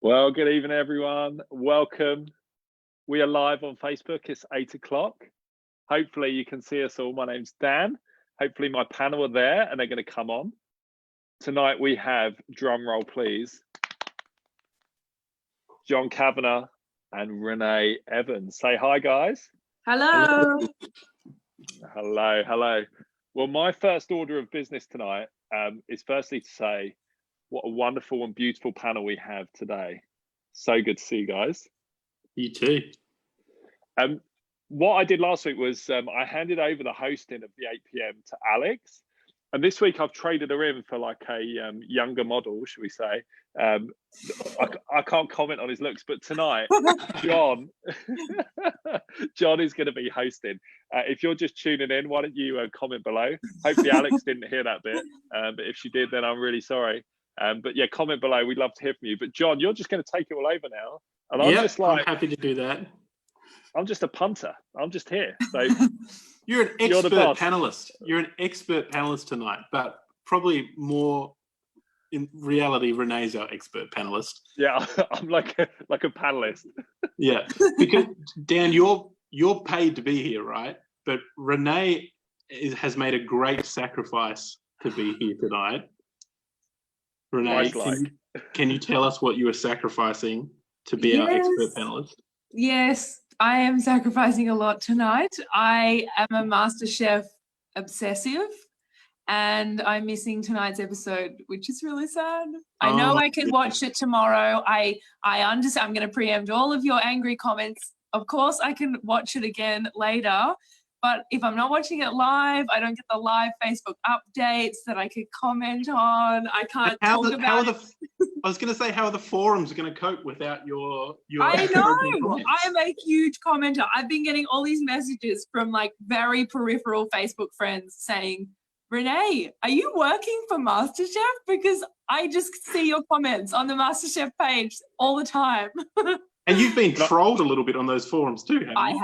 Well, good evening, everyone. Welcome. We are live on Facebook. It's 8 o'clock. Hopefully you can see us all. My name's Dan. Hopefully my panel are there and they're going to come on. Tonight we have, drum roll please, John Kavanagh and Renee Evans. Say hi, guys. Hello. Hello, hello. Well, my first order of business tonight is firstly to say what a wonderful and beautiful panel we have today. So good to see you guys. You too. What I did last week was I handed over the hosting of the 8 p.m. to Alex. And this week I've traded her in for like a younger model, should we say. I can't comment on his looks, but tonight, John is going to be hosting. If you're just tuning in, why don't you comment below? Hopefully Alex didn't hear that bit, but if she did, then I'm really sorry. But yeah, comment below. We'd love to hear from you. But John, you're just going to take it all over now. And I'm just like, I'm happy to do that. I'm just a punter. I'm just here. So you're an expert panelist. You're an expert panelist tonight, but probably more in reality, Renee's our expert panelist. Yeah, I'm like a panelist. Yeah, because Dan, you're paid to be here, right? But Renee has made a great sacrifice to be here tonight. Renee, can you tell us what you are sacrificing to be our expert panelist? Yes, I am sacrificing a lot tonight. I am a MasterChef obsessive and I'm missing tonight's episode, which is really sad. I know I can watch it tomorrow. I understand. I'm going to preempt all of your angry comments. Of course, I can watch it again later. But if I'm not watching it live, I don't get the live Facebook updates that I could comment on. I can't talk about it. I was going to say, how are the forums going to cope without your I know. I am a huge commenter. I've been getting all these messages from like very peripheral Facebook friends saying, Renee, are you working for MasterChef? Because I just see your comments on the MasterChef page all the time. And you've been trolled a little bit on those forums too, haven't you?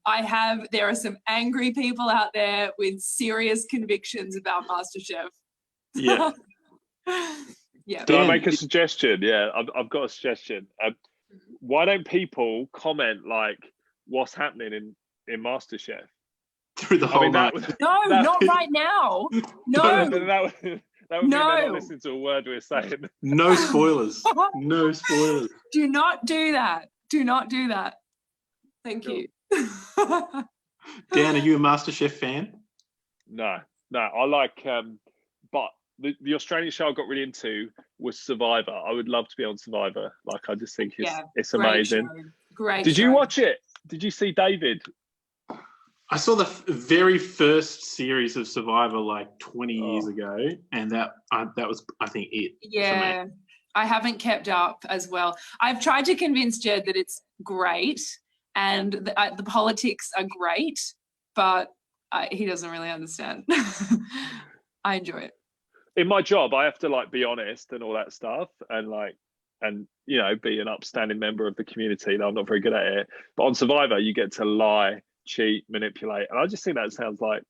I have. There are some angry people out there with serious convictions about MasterChef. Yeah. Yeah. Can I make a suggestion? Yeah, I've got a suggestion. Why don't people comment like what's happening in MasterChef? Through the whole night. Not right now. No. That would mean they're not listening to a word we're saying. No spoilers. No spoilers. Do not do that. Do not do that. Thank you. Dan, are you a MasterChef fan? No. I like, but the Australian show I got really into was Survivor. I would love to be on Survivor. Like, I just think it's amazing. Great. Did you watch it? Did you see David? I saw the very first series of Survivor like 20 years ago, and that was, I think, it. Yeah, I haven't kept up as well. I've tried to convince Jed that it's great and the politics are great, but he doesn't really understand. I enjoy it. In my job, I have to like be honest and all that stuff, and you know, be an upstanding member of the community. I'm not very good at it, but on Survivor, you get to lie, cheat, manipulate, and I just think that sounds like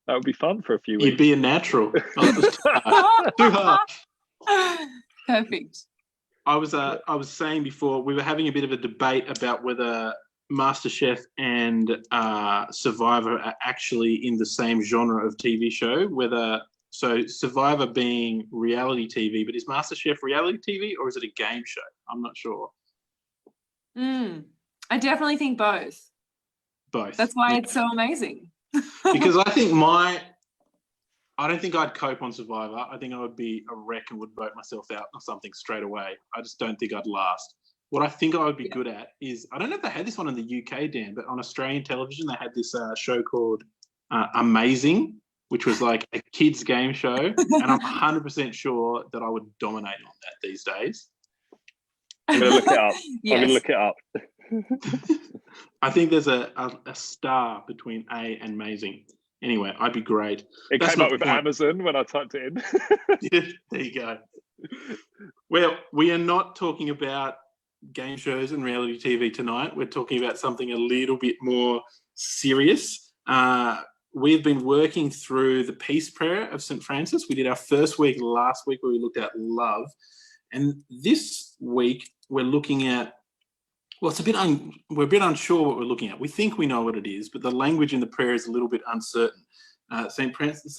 that would be fun for a few weeks. You'd be a natural. Too hard. Perfect. I was saying before, we were having a bit of a debate about whether MasterChef and Survivor are actually in the same genre of TV show. So Survivor being reality TV, but is MasterChef reality TV or is it a game show? I'm not sure. I definitely think both. Both. That's why it's so amazing. Because I don't think I'd cope on Survivor. I think I would be a wreck and would vote myself out or something straight away. I just don't think I'd last. What I think I would be good at is, I don't know if they had this one in the UK, Dan, but on Australian television, they had this show called Amazing, which was like a kids game show. And I'm 100% sure that I would dominate on that these days. I'm going to look it up. Yes. I'm going to look it up. I think there's a star between A and Amazing. Anyway, I'd be great. It came up with Amazon when I typed it in. Yeah, there you go. Well, we are not talking about game shows and reality TV tonight. We're talking about something a little bit more serious. We've been working through the Peace Prayer of St. Francis. We did our first week last week where we looked at love. And this week we're looking at, well, it's we're a bit unsure what we're looking at. We think we know what it is, but the language in the prayer is a little bit uncertain. St. Francis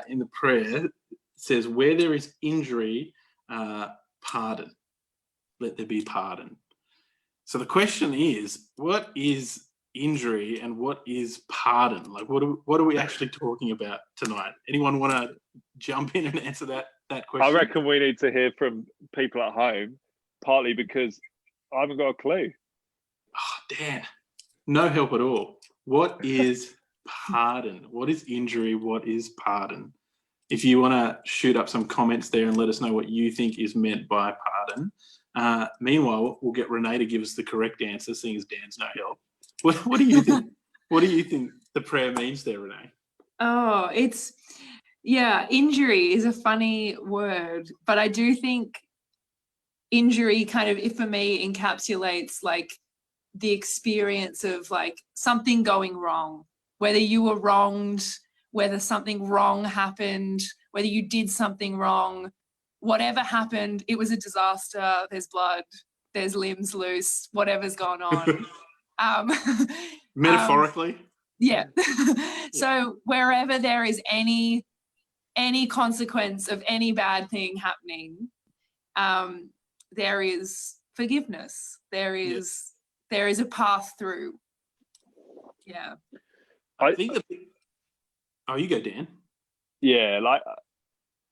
in the prayer says, where there is injury, pardon. Let there be pardon. So the question is, what is injury and what is pardon? Like, what are we actually talking about tonight? Anyone want to jump in and answer that question? I reckon we need to hear from people at home, partly because I haven't got a clue. Oh, Dan, no help at all. What is pardon? What is injury? What is pardon? If you want to shoot up some comments there and let us know what you think is meant by pardon. Meanwhile, we'll get Renee to give us the correct answer, seeing as Dan's no help. What do you think? What do you think the prayer means there, Renee? Oh, injury is a funny word, but I do think injury kind of, if for me, encapsulates like the experience of like something going wrong, whether you were wronged, whether something wrong happened, whether you did something wrong, whatever happened, it was a disaster. There's blood, there's limbs loose, whatever's gone on. Metaphorically? Yeah. So wherever there is any consequence of any bad thing happening, there is forgiveness. There is a path through. Yeah. I think oh, you go, Dan. Yeah, like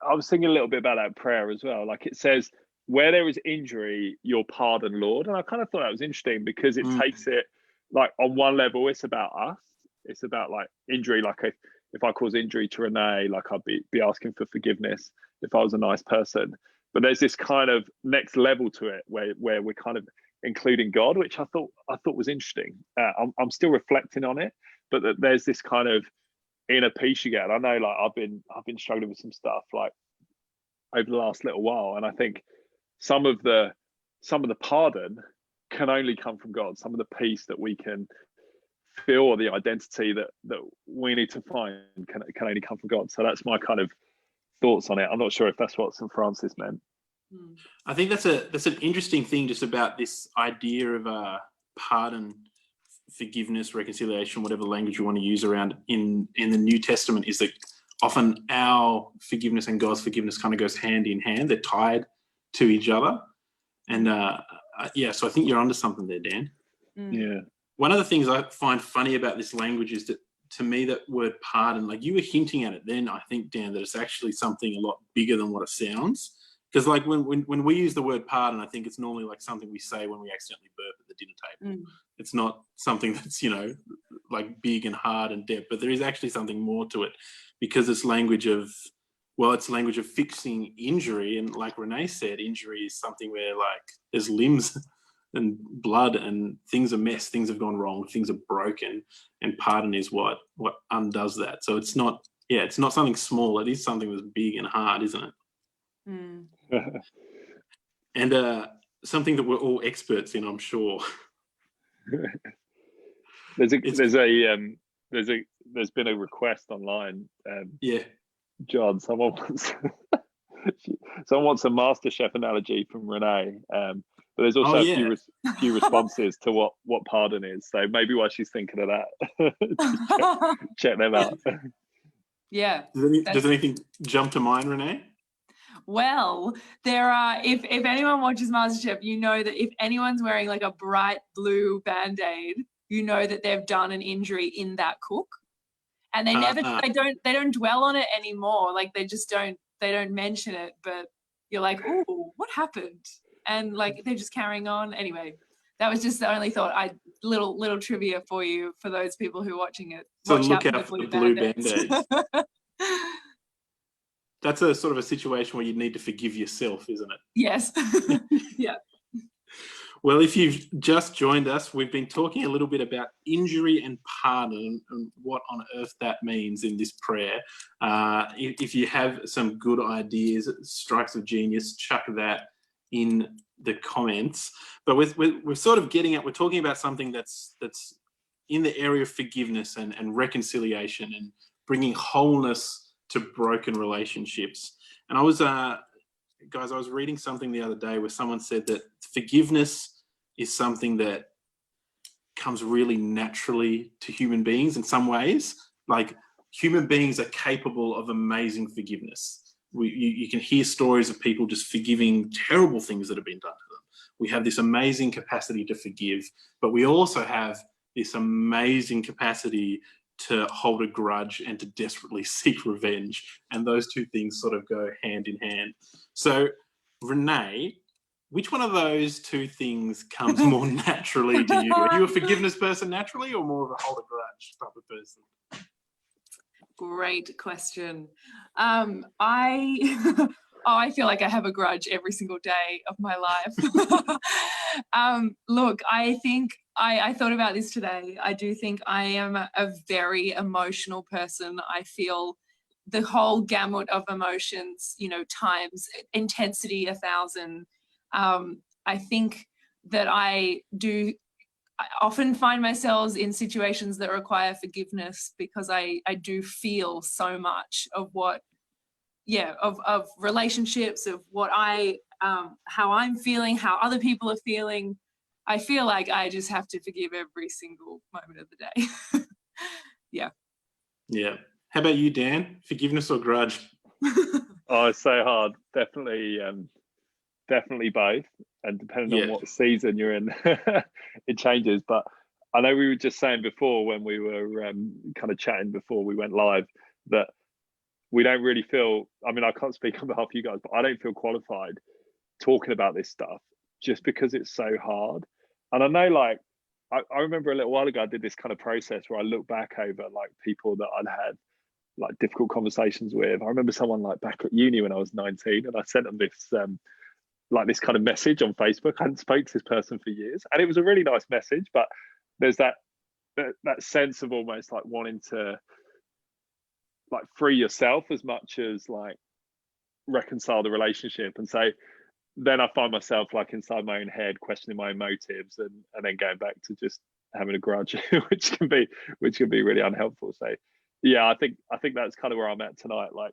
I was thinking a little bit about that prayer as well. Like it says, where there is injury, your pardon, Lord. And I kind of thought that was interesting because it takes it like on one level, it's about us. It's about like injury. Like if I cause injury to Renee, like I'd be asking for forgiveness if I was a nice person. But there's this kind of next level to it where we're kind of including God, which I thought was interesting. I'm still reflecting on it, but there's this kind of inner peace you get. I know, like I've been struggling with some stuff like over the last little while, and I think some of the pardon can only come from God. Some of the peace that we can feel, or the identity that we need to find, can only come from God. So that's my kind of thoughts on it. I'm not sure if that's what St. Francis meant. I think that's an interesting thing just about this idea of pardon, forgiveness, reconciliation, whatever language you want to use around in the New Testament, is that often our forgiveness and God's forgiveness kind of goes hand in hand. They're tied to each other. And so I think you're onto something there, Dan. Yeah. One of the things I find funny about this language is that, to me, that word pardon, like you were hinting at it then, I think, Dan, that it's actually something a lot bigger than what it sounds. Because like when we use the word pardon, I think it's normally like something we say when we accidentally burp at the dinner table. It's not something that's, like big and hard and deep, but there is actually something more to it, because it's language of fixing injury. And like Renee said, injury is something where like there's limbs and blood and things are messed, things have gone wrong, things are broken, and pardon is what undoes that. So it's not something small. It is something that's big and hard, isn't it? And something that we're all experts in, I'm sure. There's been a request online. John, someone wants a MasterChef analogy from Renee. But there's also a few responses to what pardon is. So maybe while she's thinking of that, check them out. Yeah. Does anything jump to mind, Renee? Well, there are, if anyone watches MasterChef, you know that if anyone's wearing like a bright blue Band-Aid, you know that they've done an injury in that cook. And they they don't dwell on it anymore. Like they don't mention it, but you're like, oh, what happened? And like they're just carrying on. Anyway, that was just the only thought. Little trivia for you, for those people who are watching it. So look out for the blue Band-Aids. That's a sort of a situation where you need to forgive yourself, isn't it? Yes. Yeah. Well, if you've just joined us, we've been talking a little bit about injury and pardon and what on earth that means in this prayer. If you have some good ideas, strikes of genius, chuck that in the comments. But we're sort of we're talking about something that's in the area of forgiveness and reconciliation and bringing wholeness to broken relationships. And I was guys, I was reading something the other day where someone said that forgiveness is something that comes really naturally to human beings in some ways. Like, human beings are capable of amazing forgiveness. You can hear stories of people just forgiving terrible things that have been done to them. We have this amazing capacity to forgive, but we also have this amazing capacity to hold a grudge and to desperately seek revenge. And those two things sort of go hand in hand. So, Renee, which one of those two things comes more naturally to you? Are you a forgiveness person naturally, or more of a hold a grudge type of person? Great question. I feel like I have a grudge every single day of my life. Look, I think I thought about this today. I do think I am a very emotional person. I feel the whole gamut of emotions, times intensity 1,000. I think that I often find myself in situations that require forgiveness because I do feel so much of of relationships, of what how I'm feeling, how other people are feeling. I feel like I just have to forgive every single moment of the day. Yeah. Yeah. How about you, Dan? Forgiveness or grudge? Oh, it's so hard. Definitely both, and depending on what season you're in, it changes. But I know we were just saying before, when we were kind of chatting before we went live, that we don't really feel, I mean, I can't speak on behalf of you guys, but I don't feel qualified talking about this stuff just because it's so hard. And I know, like, I remember a little while ago I did this kind of process where I look back over like people that I'd had like difficult conversations with. I remember someone like back at uni when I was 19, and I sent them this like this kind of message on Facebook. I hadn't spoke to this person for years, and it was a really nice message, but there's that sense of almost like wanting to like free yourself as much as like reconcile the relationship. And so then I find myself like inside my own head questioning my own motives, and then going back to just having a grudge, which can be really unhelpful. So yeah, I think that's kind of where I'm at tonight. Like,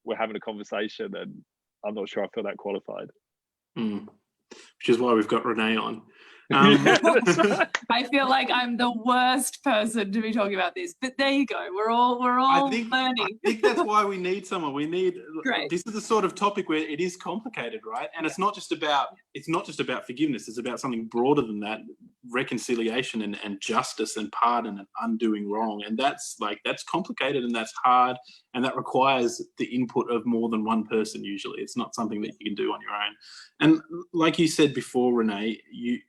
we're having a conversation and I'm not sure I feel that qualified. Which is why we've got Renee on. Yeah, that's right. I feel like I'm the worst person to be talking about this, but there you go. We're all learning. I think that's why we need someone. Great. This is the sort of topic where it is complicated, right? And it's not just about forgiveness. It's about something broader than that: reconciliation and justice and pardon and undoing wrong. And that's complicated and that's hard, and that requires the input of more than one person. Usually, it's not something that you can do on your own. And like you said before, Renee, you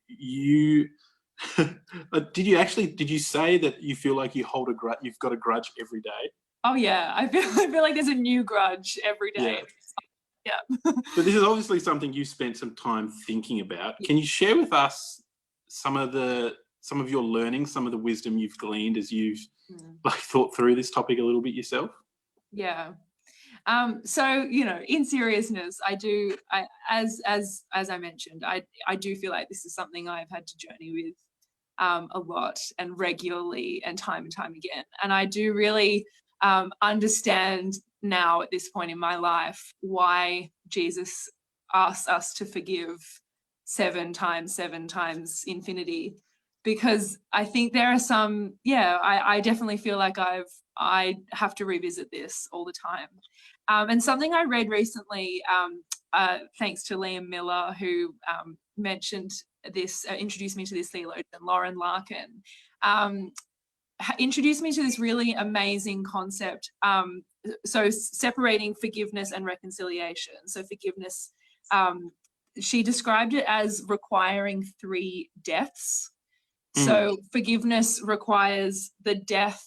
did you say that you feel like you've got a grudge every day? Oh yeah, I feel like there's a new grudge every day. Yeah. So this is obviously something you spent some time thinking about. Can you share with us some of your learning, some of the wisdom you've gleaned as you've like thought through this topic a little bit yourself? Yeah. So, in seriousness, as I mentioned, I do feel like this is something I've had to journey with a lot and regularly and time again. And I do really understand now at this point in my life why Jesus asks us to forgive 7 times infinity, because I think there are some, I definitely feel like I have to revisit this all the time. And something I read recently, thanks to Liam Miller, who mentioned this, introduced me to this theologian, Lauren Larkin, introduced me to this really amazing concept. So separating forgiveness and reconciliation. So forgiveness, she described it as requiring 3 deaths. So forgiveness requires the death,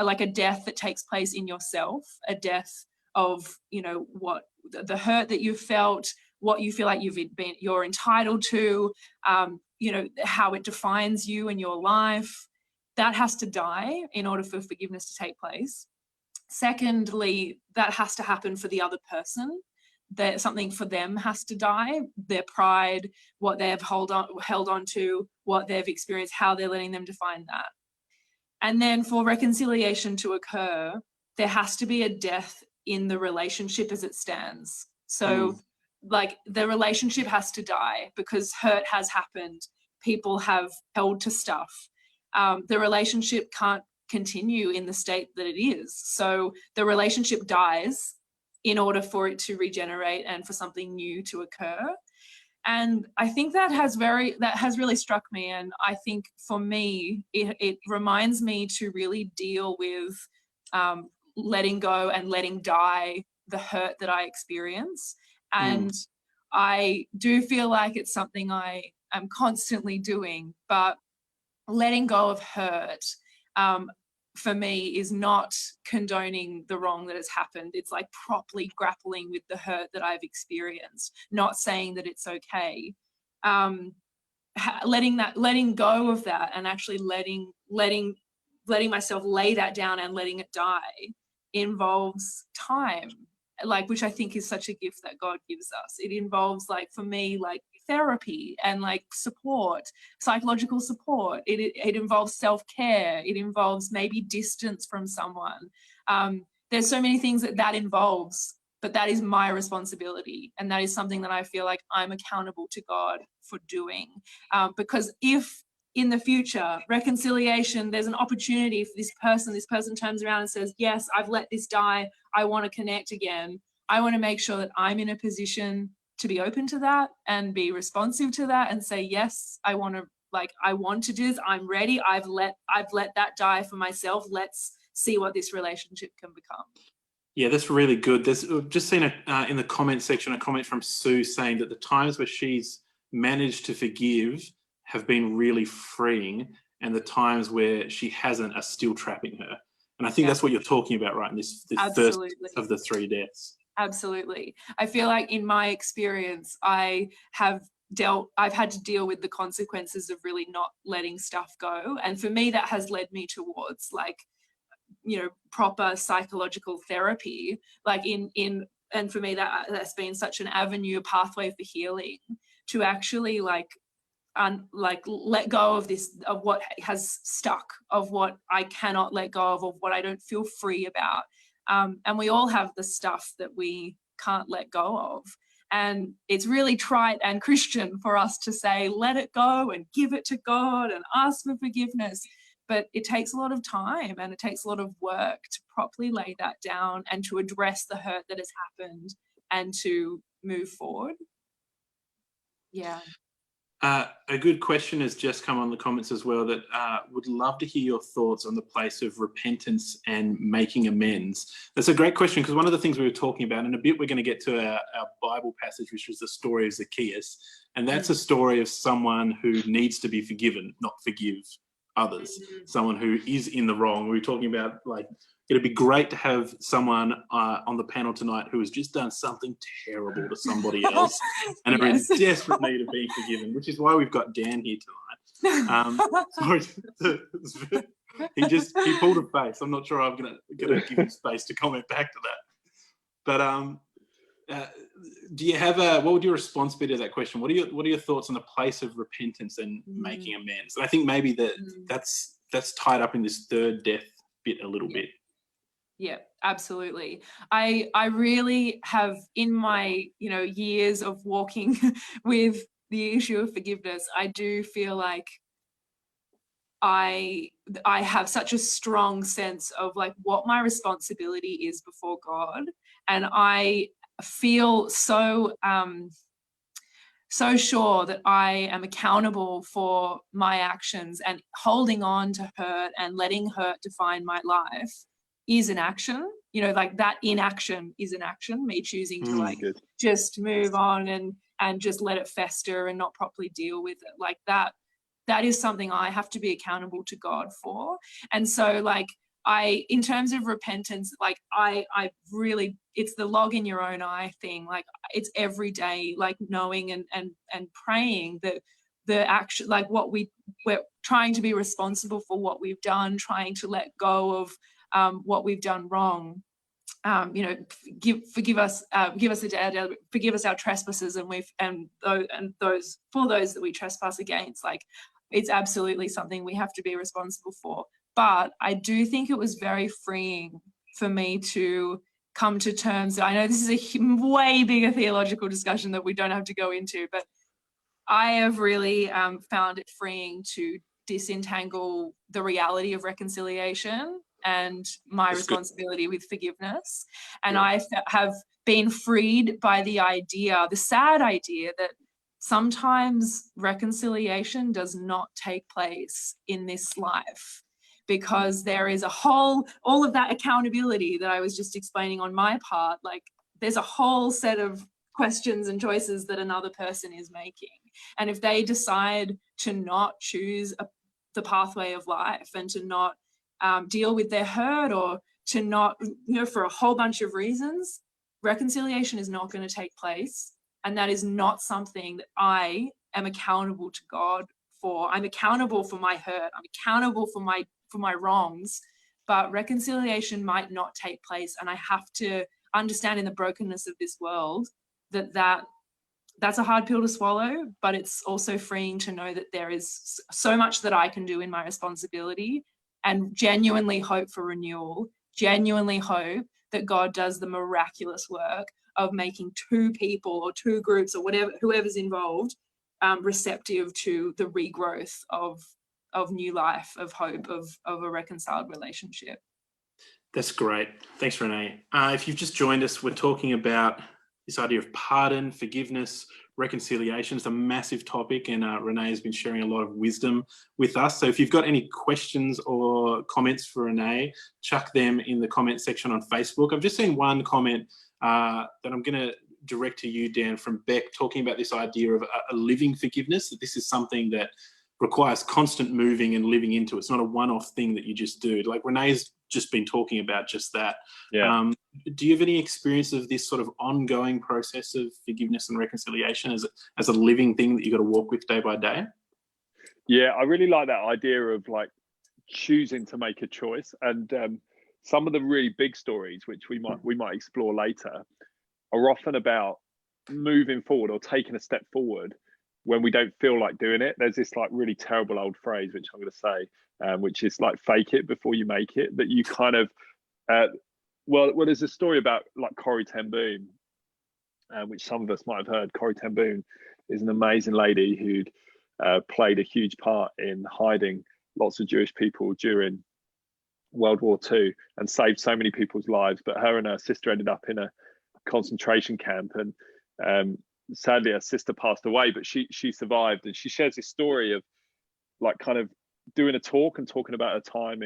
like a death that takes place in yourself, a death of, what the hurt that you've felt, what you feel like you're entitled to, how it defines you and your life. That has to die in order for forgiveness to take place. Secondly, that has to happen for the other person. That something for them has to die, their pride, what they have held on to, what they've experienced, how they're letting them define that. And then for reconciliation to occur, there has to be a death in the relationship as it stands. So like the relationship has to die because hurt has happened. People have held to stuff. The relationship can't continue in the state that it is. So the relationship dies in order for it to regenerate and for something new to occur. And I think that has really struck me. And I think for me, it reminds me to really deal with letting go and letting die the hurt that I experience. And I do feel like it's something I am constantly doing, but letting go of hurt for me is not condoning the wrong that has happened. It's like properly grappling with the hurt that I've experienced, not saying that it's okay. Letting go of that and actually letting myself lay that down and letting it die involves time, like, which I think is such a gift that God gives us. It involves, like, for me, like therapy and like support, psychological support. It involves self-care. It involves maybe distance from someone. There's so many things that involves, but that is my responsibility. And that is something that I feel like I'm accountable to God for doing. Because if in the future, reconciliation, there's an opportunity for this person turns around and says, yes, I've let this die, I want to connect again. I want to make sure that I'm in a position to be open to that and be responsive to that and say, yes, I want to do this. I'm ready. I've let that die for myself. Let's see what this relationship can become. Yeah, that's really good. We've just seen in the comment section a comment from Sue saying that the times where she's managed to forgive have been really freeing, and the times where she hasn't are still trapping her. And I think that's what you're talking about, right? In this first of the 3 deaths. Absolutely. I feel like in my experience, I've had to deal with the consequences of really not letting stuff go. And for me, that has led me towards, like, proper psychological therapy. Like and for me, that's been such an avenue, a pathway for healing, to actually let go of what has stuck, of what I cannot let go of what I don't feel free about. And we all have the stuff that we can't let go of. And it's really trite and Christian for us to say, let it go and give it to God and ask for forgiveness. But it takes a lot of time and it takes a lot of work to properly lay that down and to address the hurt that has happened and to move forward. Yeah. A good question has just come on the comments as well that would love to hear your thoughts on the place of repentance and making amends. That's a great question, because one of the things we were talking about, in a bit we're going to get to our Bible passage, which was the story of Zacchaeus. And that's a story of someone who needs to be forgiven, not forgive others. Someone who is in the wrong. We were talking about, like, it'd be great to have someone on the panel tonight who has just done something terrible to somebody else and are in desperate need of being forgiven, which is why we've got Dan here tonight. He pulled a face. I'm not sure I'm gonna give him space to comment back to that. But do you have what would your response be to that question? What are your thoughts on the place of repentance and making amends? And I think maybe that's tied up in this third death bit a little bit. Yeah, absolutely. I really have, in my years of walking with the issue of forgiveness, I do feel like I have such a strong sense of, like, what my responsibility is before God, and I feel so sure that I am accountable for my actions, and holding on to hurt and letting hurt define my life is an action. Like, that inaction is an action, me choosing to just move on and just let it fester and not properly deal with it. Like, that is something I have to be accountable to God for. And so, like, in terms of repentance, like, I really, it's the log in your own eye thing. Like, it's every day, like, knowing and praying that the action, like, we're trying to be responsible for what we've done, trying to let go of what we've done wrong. Forgive us our trespasses, and those that we trespass against. Like, it's absolutely something we have to be responsible for. But I do think it was very freeing for me to come to terms. I know this is a way bigger theological discussion that we don't have to go into, but I have really found it freeing to disentangle the reality of reconciliation and my responsibility with forgiveness. And I have been freed by the sad idea that sometimes reconciliation does not take place in this life, because there is all of that accountability that I was just explaining on my part. Like, there's a whole set of questions and choices that another person is making. And if they decide to not choose the pathway of life and to not deal with their hurt, or to not, for a whole bunch of reasons, reconciliation is not going to take place. And that is not something that I am accountable to God for. I'm accountable for my hurt. I'm accountable for my wrongs, but reconciliation might not take place. And I have to understand, in the brokenness of this world, that's a hard pill to swallow, but it's also freeing to know that there is so much that I can do in my responsibility, and genuinely hope for renewal, genuinely hope that God does the miraculous work of making two people or two groups or whoever's involved receptive to the regrowth of new life, of hope, of a reconciled relationship. That's great. Thanks, Renee. If you've just joined us, we're talking about this idea of pardon, forgiveness, reconciliation. It's a massive topic, and Renee has been sharing a lot of wisdom with us. So if you've got any questions or comments for Renee, chuck them in the comment section on Facebook. I've just seen one comment that I'm going to direct to you, Dan, from Beck, talking about this idea of a living forgiveness, that this is something that requires constant moving and living into. It's not a one-off thing that you just do. Like Renee's just been talking about just that. Yeah. Do you have any experience of this sort of ongoing process of forgiveness and reconciliation as a living thing that you've got to walk with day by day? Yeah, I really like that idea of like choosing to make a choice. And some of the really big stories, which we might explore later, are often about moving forward or taking a step forward when we don't feel like doing it. There's this like really terrible old phrase, which I'm going to say, which is like fake it before you make it, that you kind of, well, there's a story about like Corrie ten Boom, which some of us might have heard. Corrie ten Boom is an amazing lady who'd played a huge part in hiding lots of Jewish people during World War II and saved so many people's lives. But her and her sister ended up in a concentration camp, and sadly her sister passed away, but she survived. And she shares this story of like kind of doing a talk and talking about her time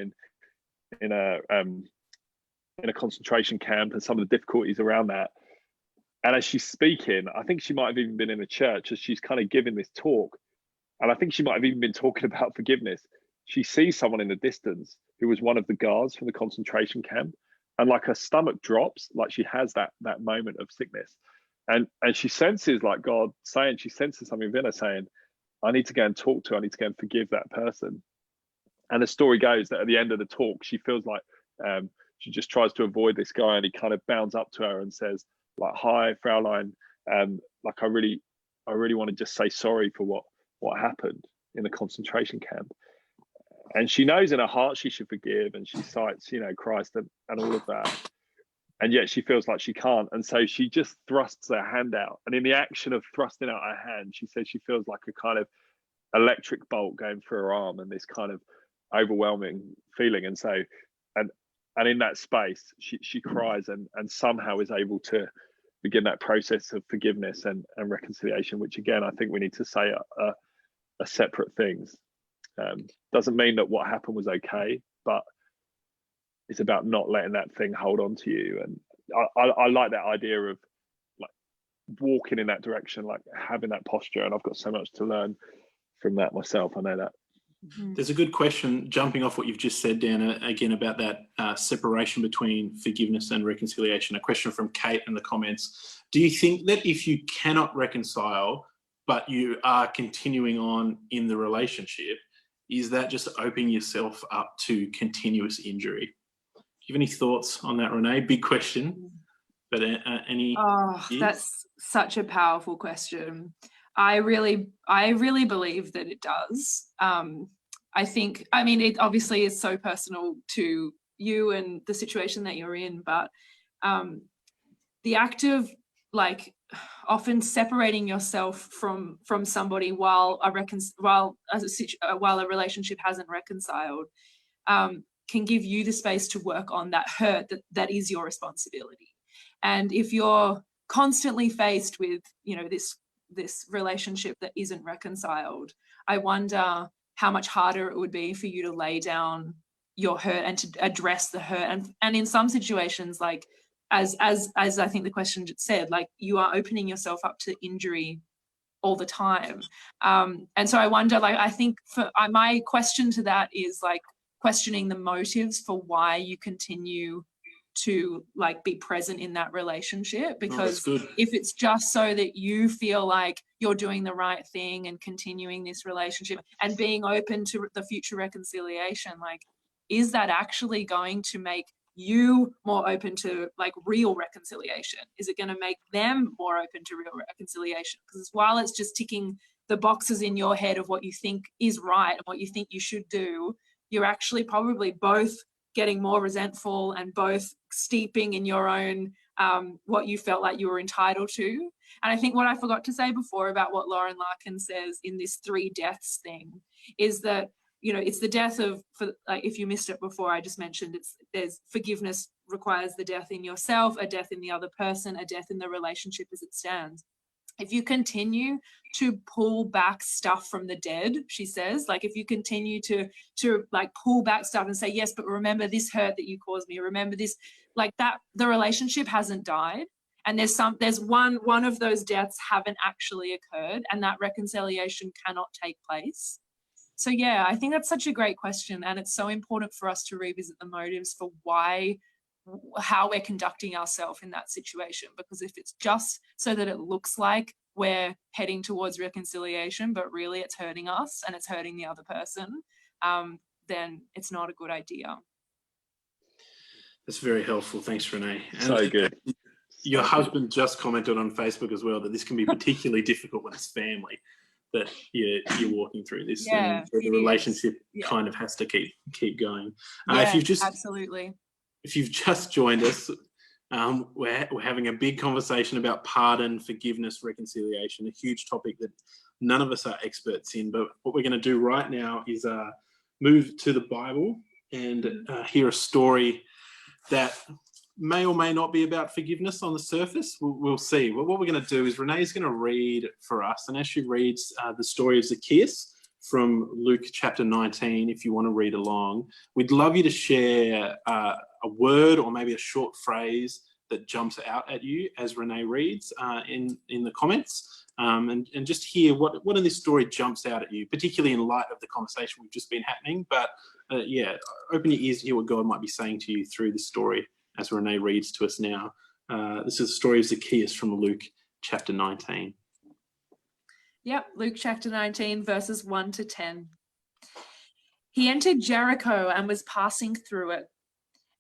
in a concentration camp and some of the difficulties around that. And as she's speaking, I think she might have even been in a church as she's kind of giving this talk, and I think she might have even been talking about forgiveness. She sees someone in the distance who was one of the guards from the concentration camp, and like her stomach drops, like she has that moment of sickness. And she senses like God saying, she senses something within her saying, I need to go and talk to her, I need to go and forgive that person. And the story goes that at the end of the talk, she feels like she just tries to avoid this guy, and he kind of bounds up to her and says, like, hi, Fraulein, like I really want to just say sorry for what happened in the concentration camp. And she knows in her heart she should forgive, and she cites, Christ and all of that. And yet she feels like she can't. And so she just thrusts her hand out. And in the action of thrusting out her hand, she says she feels like a kind of electric bolt going through her arm, and this kind of overwhelming feeling. And so, and in that space, she cries and somehow is able to begin that process of forgiveness and reconciliation, which again, I think we need to say are separate things. Doesn't mean that what happened was okay, but it's about not letting that thing hold on to you. And I like that idea of like walking in that direction, like having that posture. And I've got so much to learn from that myself. I know that. There's a good question jumping off what you've just said, Dan, again about that separation between forgiveness and reconciliation. A question from Kate in the comments. Do you think that if you cannot reconcile, but you are continuing on in the relationship, is that just opening yourself up to continuous injury? Do you have any thoughts on that, Renee? Big question, but any? That's such a powerful question. I really believe that it does. It obviously is so personal to you and the situation that you're in, but the act of like often separating yourself from somebody while a relationship hasn't reconciled can give you the space to work on that hurt that is your responsibility. And if you're constantly faced with, you know, this relationship that isn't reconciled, I wonder how much harder it would be for you to lay down your hurt and to address the hurt. And in some situations, like as I think the question said, like you are opening yourself up to injury all the time. And so I wonder, like, I think for my question to that is like questioning the motives for why you continue to like be present in that relationship, because if it's just so that you feel like you're doing the right thing and continuing this relationship and being open to the future reconciliation, like, is that actually going to make you more open to like real reconciliation? Is it going to make them more open to real reconciliation? Because while it's just ticking the boxes in your head of what you think is right and what you think you should do, you're actually probably both getting more resentful and both steeping in your own what you felt like you were entitled to. And I think what I forgot to say before about what Lauren Larkin says in this 3 deaths thing is that, you know, it's the death of, like, if you missed it before, I just mentioned there's forgiveness requires the death in yourself, a death in the other person, a death in the relationship as it stands. If you continue to pull back stuff from the dead, she says, like if you continue to like pull back stuff and say, yes, but remember this hurt that you caused me, remember this, like that, the relationship hasn't died. And there's one of those deaths haven't actually occurred, and that reconciliation cannot take place. So yeah, I think that's such a great question, and it's so important for us to revisit the motives for how we're conducting ourselves in that situation. Because if it's just so that it looks like we're heading towards reconciliation, but really it's hurting us and it's hurting the other person, then it's not a good idea. That's very helpful. Thanks, Renee. And so good. Your husband just commented on Facebook as well that this can be particularly difficult when it's family, that you're walking through this, and the relationship kind of has to keep going. Absolutely. If you've just joined us, we're having a big conversation about pardon, forgiveness, reconciliation, a huge topic that none of us are experts in. But what we're going to do right now is move to the Bible and hear a story that may or may not be about forgiveness on the surface. We'll see. But what we're going to do is Renee's going to read for us. And as she reads the story of Zacchaeus from Luke chapter 19, if you want to read along, we'd love you to share a word or maybe a short phrase that jumps out at you as Renee reads in the comments, and just hear what in this story jumps out at you, particularly in light of the conversation we've just been happening. But open your ears to hear what God might be saying to you through this story as Renee reads to us now. This is the story of Zacchaeus from Luke chapter 19. Yep, Luke chapter 19, verses 1 to 10. He entered Jericho and was passing through it.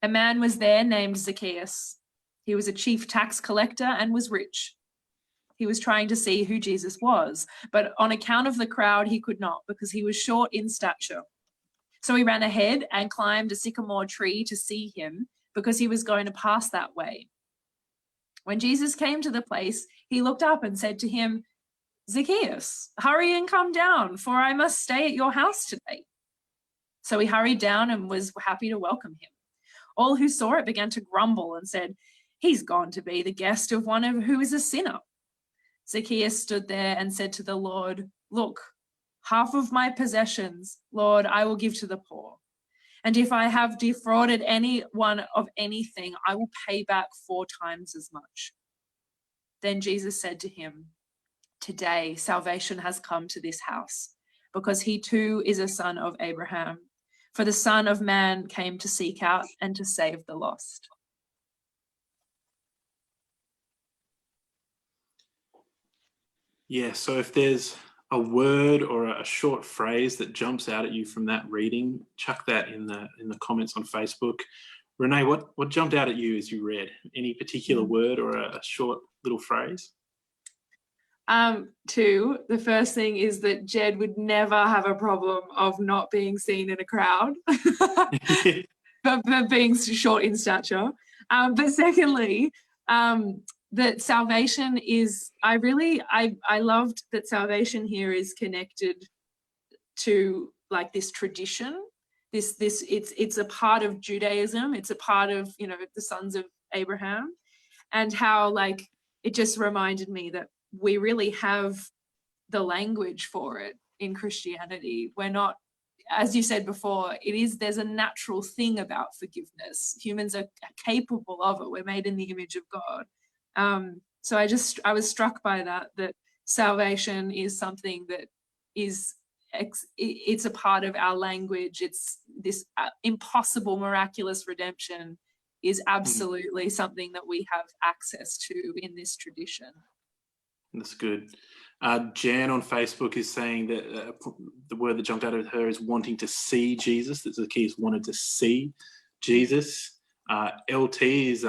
A man was there named Zacchaeus. He was a chief tax collector and was rich. He was trying to see who Jesus was, but on account of the crowd, he could not, because he was short in stature. So he ran ahead and climbed a sycamore tree to see him, because he was going to pass that way. When Jesus came to the place, he looked up and said to him, Zacchaeus, hurry and come down, for I must stay at your house today. So he hurried down and was happy to welcome him. All who saw it began to grumble and said, he's gone to be the guest of one who is a sinner. Zacchaeus stood there and said to the Lord, look, half of my possessions, Lord, I will give to the poor. And if I have defrauded anyone of anything, I will pay back 4 times as much. Then Jesus said to him, today salvation has come to this house, because he too is a son of Abraham. For the Son of Man came to seek out and to save the lost. Yeah, so if there's a word or a short phrase that jumps out at you from that reading, chuck that in the comments on Facebook. Renee, what jumped out at you as you read? Any particular word or a short little phrase? 2, the first thing is that Jed would never have a problem of not being seen in a crowd, but being short in stature. But secondly, that salvation is, I loved that salvation here is connected to like this tradition. It's a part of Judaism. It's a part of, you know, the sons of Abraham, and how like it just reminded me that we really have the language for it in Christianity. We're not, as you said before, there's a natural thing about forgiveness. Humans are capable of it. We're made in the image of God. So I was struck by that salvation is something that is, it's a part of our language. It's this impossible, miraculous redemption is absolutely something that we have access to in this tradition. That's good. Jan on Facebook is saying that the word that jumped out at her is wanting to see Jesus. That Zacchaeus wanted to see Jesus. LT is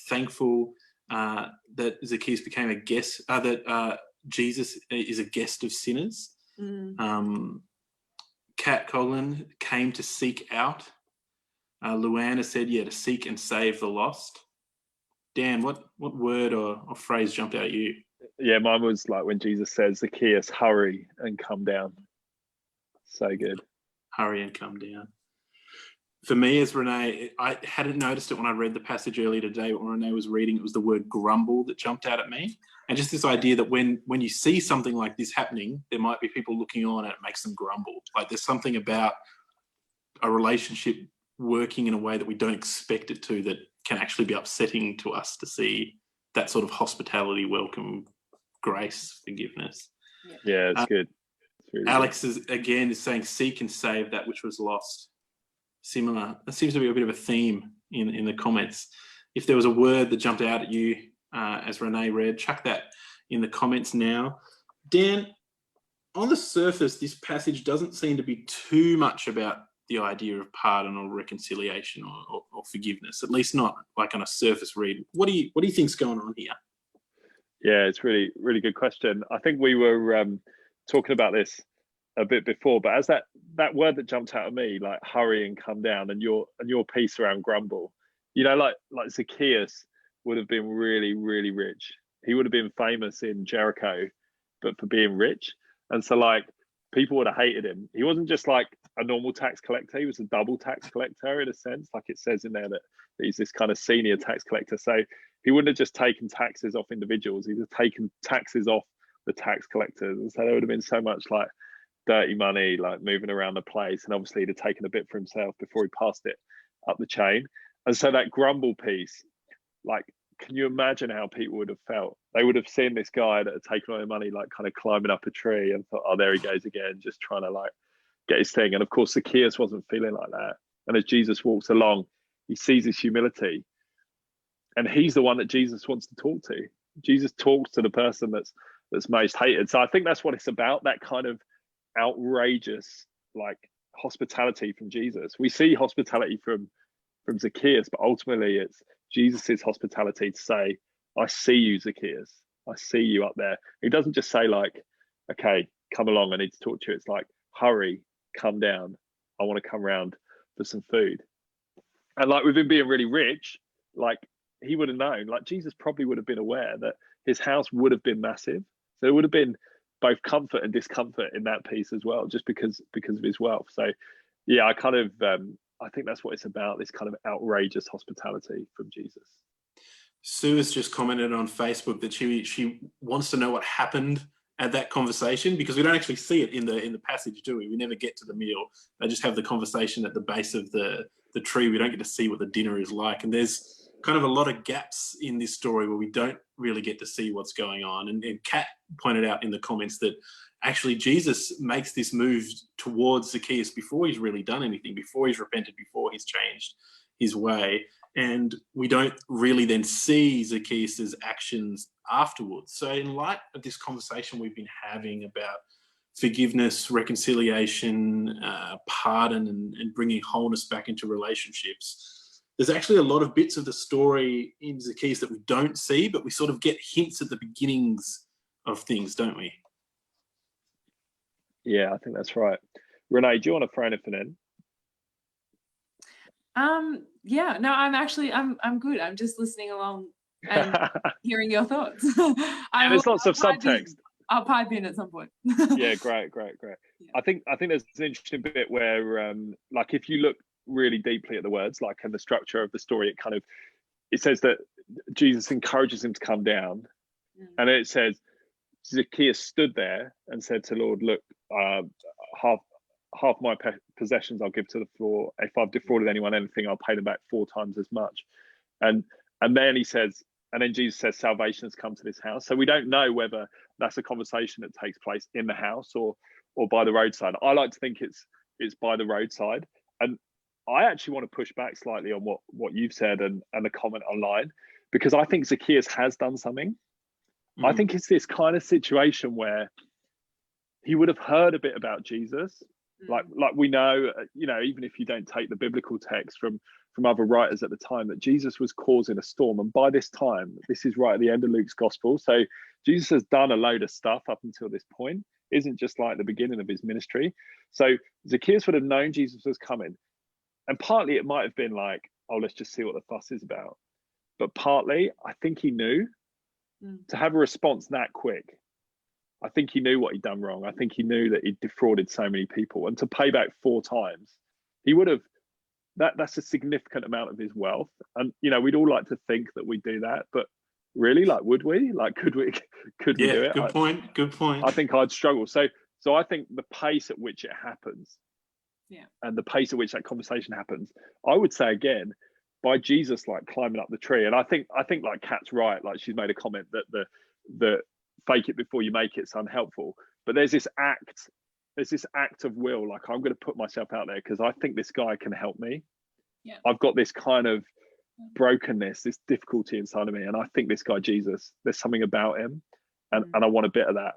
thankful that Zacchaeus became a guest, that Jesus is a guest of sinners. Kat Coughlin came to seek out. Luana said, to seek and save the lost. Dan, what word or phrase jumped out at you? Yeah, mine was like when Jesus says, Zacchaeus, hurry and come down. So good. Hurry and come down. For me, as Renee, I hadn't noticed it when I read the passage earlier today, but when Renee was reading, it was the word grumble that jumped out at me. And just this idea that when you see something like this happening, there might be people looking on and it makes them grumble. Like there's something about a relationship working in a way that we don't expect it to, that can actually be upsetting to us to see that sort of hospitality, welcome, grace, forgiveness. Yeah, it's good. It's really Alex good. is saying, seek and save that which was lost. Similar. That seems to be a bit of a theme in the comments. If there was a word that jumped out at you as Renee read, chuck that in the comments now. Dan, on the surface, this passage doesn't seem to be too much about the idea of pardon or reconciliation or forgiveness, at least not like on a surface read. What do you think's going on here? Yeah, it's really, really good question. I think we were talking about this a bit before, but as that word that jumped out at me, like hurry and come down, and your piece around grumble, you know, like Zacchaeus would have been really, really rich. He would have been famous in Jericho, but for being rich. And so like people would have hated him. He wasn't just like a normal tax collector, he was a double tax collector in a sense. Like it says in there that he's this kind of senior tax collector. So he wouldn't have just taken taxes off individuals, he'd have taken taxes off the tax collectors. And so there would have been so much like dirty money like moving around the place, and obviously he'd have taken a bit for himself before he passed it up the chain. And so that grumble piece, like, can you imagine how people would have felt? They would have seen this guy that had taken all their money, like kind of climbing up a tree, and thought, oh, there he goes again, just trying to like get his thing. And of course Zacchaeus wasn't feeling like that. And as Jesus walks along, he sees his humility, and he's the one that Jesus wants to talk to. Jesus talks to the person that's most hated. So I think that's what it's about, that kind of outrageous like hospitality from Jesus. We see hospitality from Zacchaeus, but ultimately it's Jesus's hospitality to say, I see you, Zacchaeus, I see you up there. He doesn't just say like, okay, come along, I need to talk to you. It's like, hurry, come down, I want to come round for some food. And like with him being really rich, like he would have known, like Jesus probably would have been aware that his house would have been massive. So it would have been both comfort and discomfort in that piece as well, just because of his wealth. So yeah, I kind of I think that's what it's about, this kind of outrageous hospitality from Jesus. Sue has just commented on Facebook that she wants to know what happened at that conversation, because we don't actually see it in the passage, do we? We never get to the meal. They just have the conversation at the base of the tree. We don't get to see what the dinner is like. And there's kind of a lot of gaps in this story where we don't really get to see what's going on. And Kat pointed out in the comments that actually Jesus makes this move towards Zacchaeus before he's really done anything, before he's repented, before he's changed his way. And we don't really then see Zacchaeus' actions afterwards. So in light of this conversation we've been having about forgiveness, reconciliation, pardon, and bringing wholeness back into relationships, there's actually a lot of bits of the story in Zacchaeus that we don't see, but we sort of get hints at the beginnings of things, don't we? Yeah, I think that's right. Renee, do you want to throw anything in? Yeah, no, I'm good. I'm just listening along and hearing your thoughts. There's lots of subtext. I'll pipe in at some point. Yeah, great. Yeah. I think there's an interesting bit where like if you look really deeply at the words, like in the structure of the story, it says that Jesus encourages him to come down, and it says Zacchaeus stood there and said to Lord, look, half my possessions I'll give to the poor. If I've defrauded anyone anything, I'll pay them back 4 times as much. And then he says, and then Jesus says, salvation has come to this house. So we don't know whether that's a conversation that takes place in the house or by the roadside. I like to think it's by the roadside. And I actually want to push back slightly on what you've said and the comment online, because I think Zacchaeus has done something. I think it's this kind of situation where he would have heard a bit about Jesus. Like we know, even if you don't take the biblical text from other writers at the time, that Jesus was causing a storm. And by this time, this is right at the end of Luke's gospel. So Jesus has done a load of stuff up until this point. Isn't just like the beginning of his ministry. So Zacchaeus would have known Jesus was coming. And partly it might have been like, oh, let's just see what the fuss is about. But partly, I think he knew to have a response that quick. I think he knew what he'd done wrong. I think he knew that he'd defrauded so many people, and to pay back 4 times, he would have. That's a significant amount of his wealth. And we'd all like to think that we do that, but really, like, would we? Like, could we do it? Good point. I think I'd struggle. So I think the pace at which it happens, and the pace at which that conversation happens, I would say again, by Jesus like climbing up the tree. And I think like Kat's right. Like, she's made a comment that the fake it before you make it's unhelpful. But there's this act of will. Like, I'm going to put myself out there because I think this guy can help me. Yeah. I've got this kind of brokenness, this difficulty inside of me, and I think this guy Jesus, there's something about him, and I want a bit of that.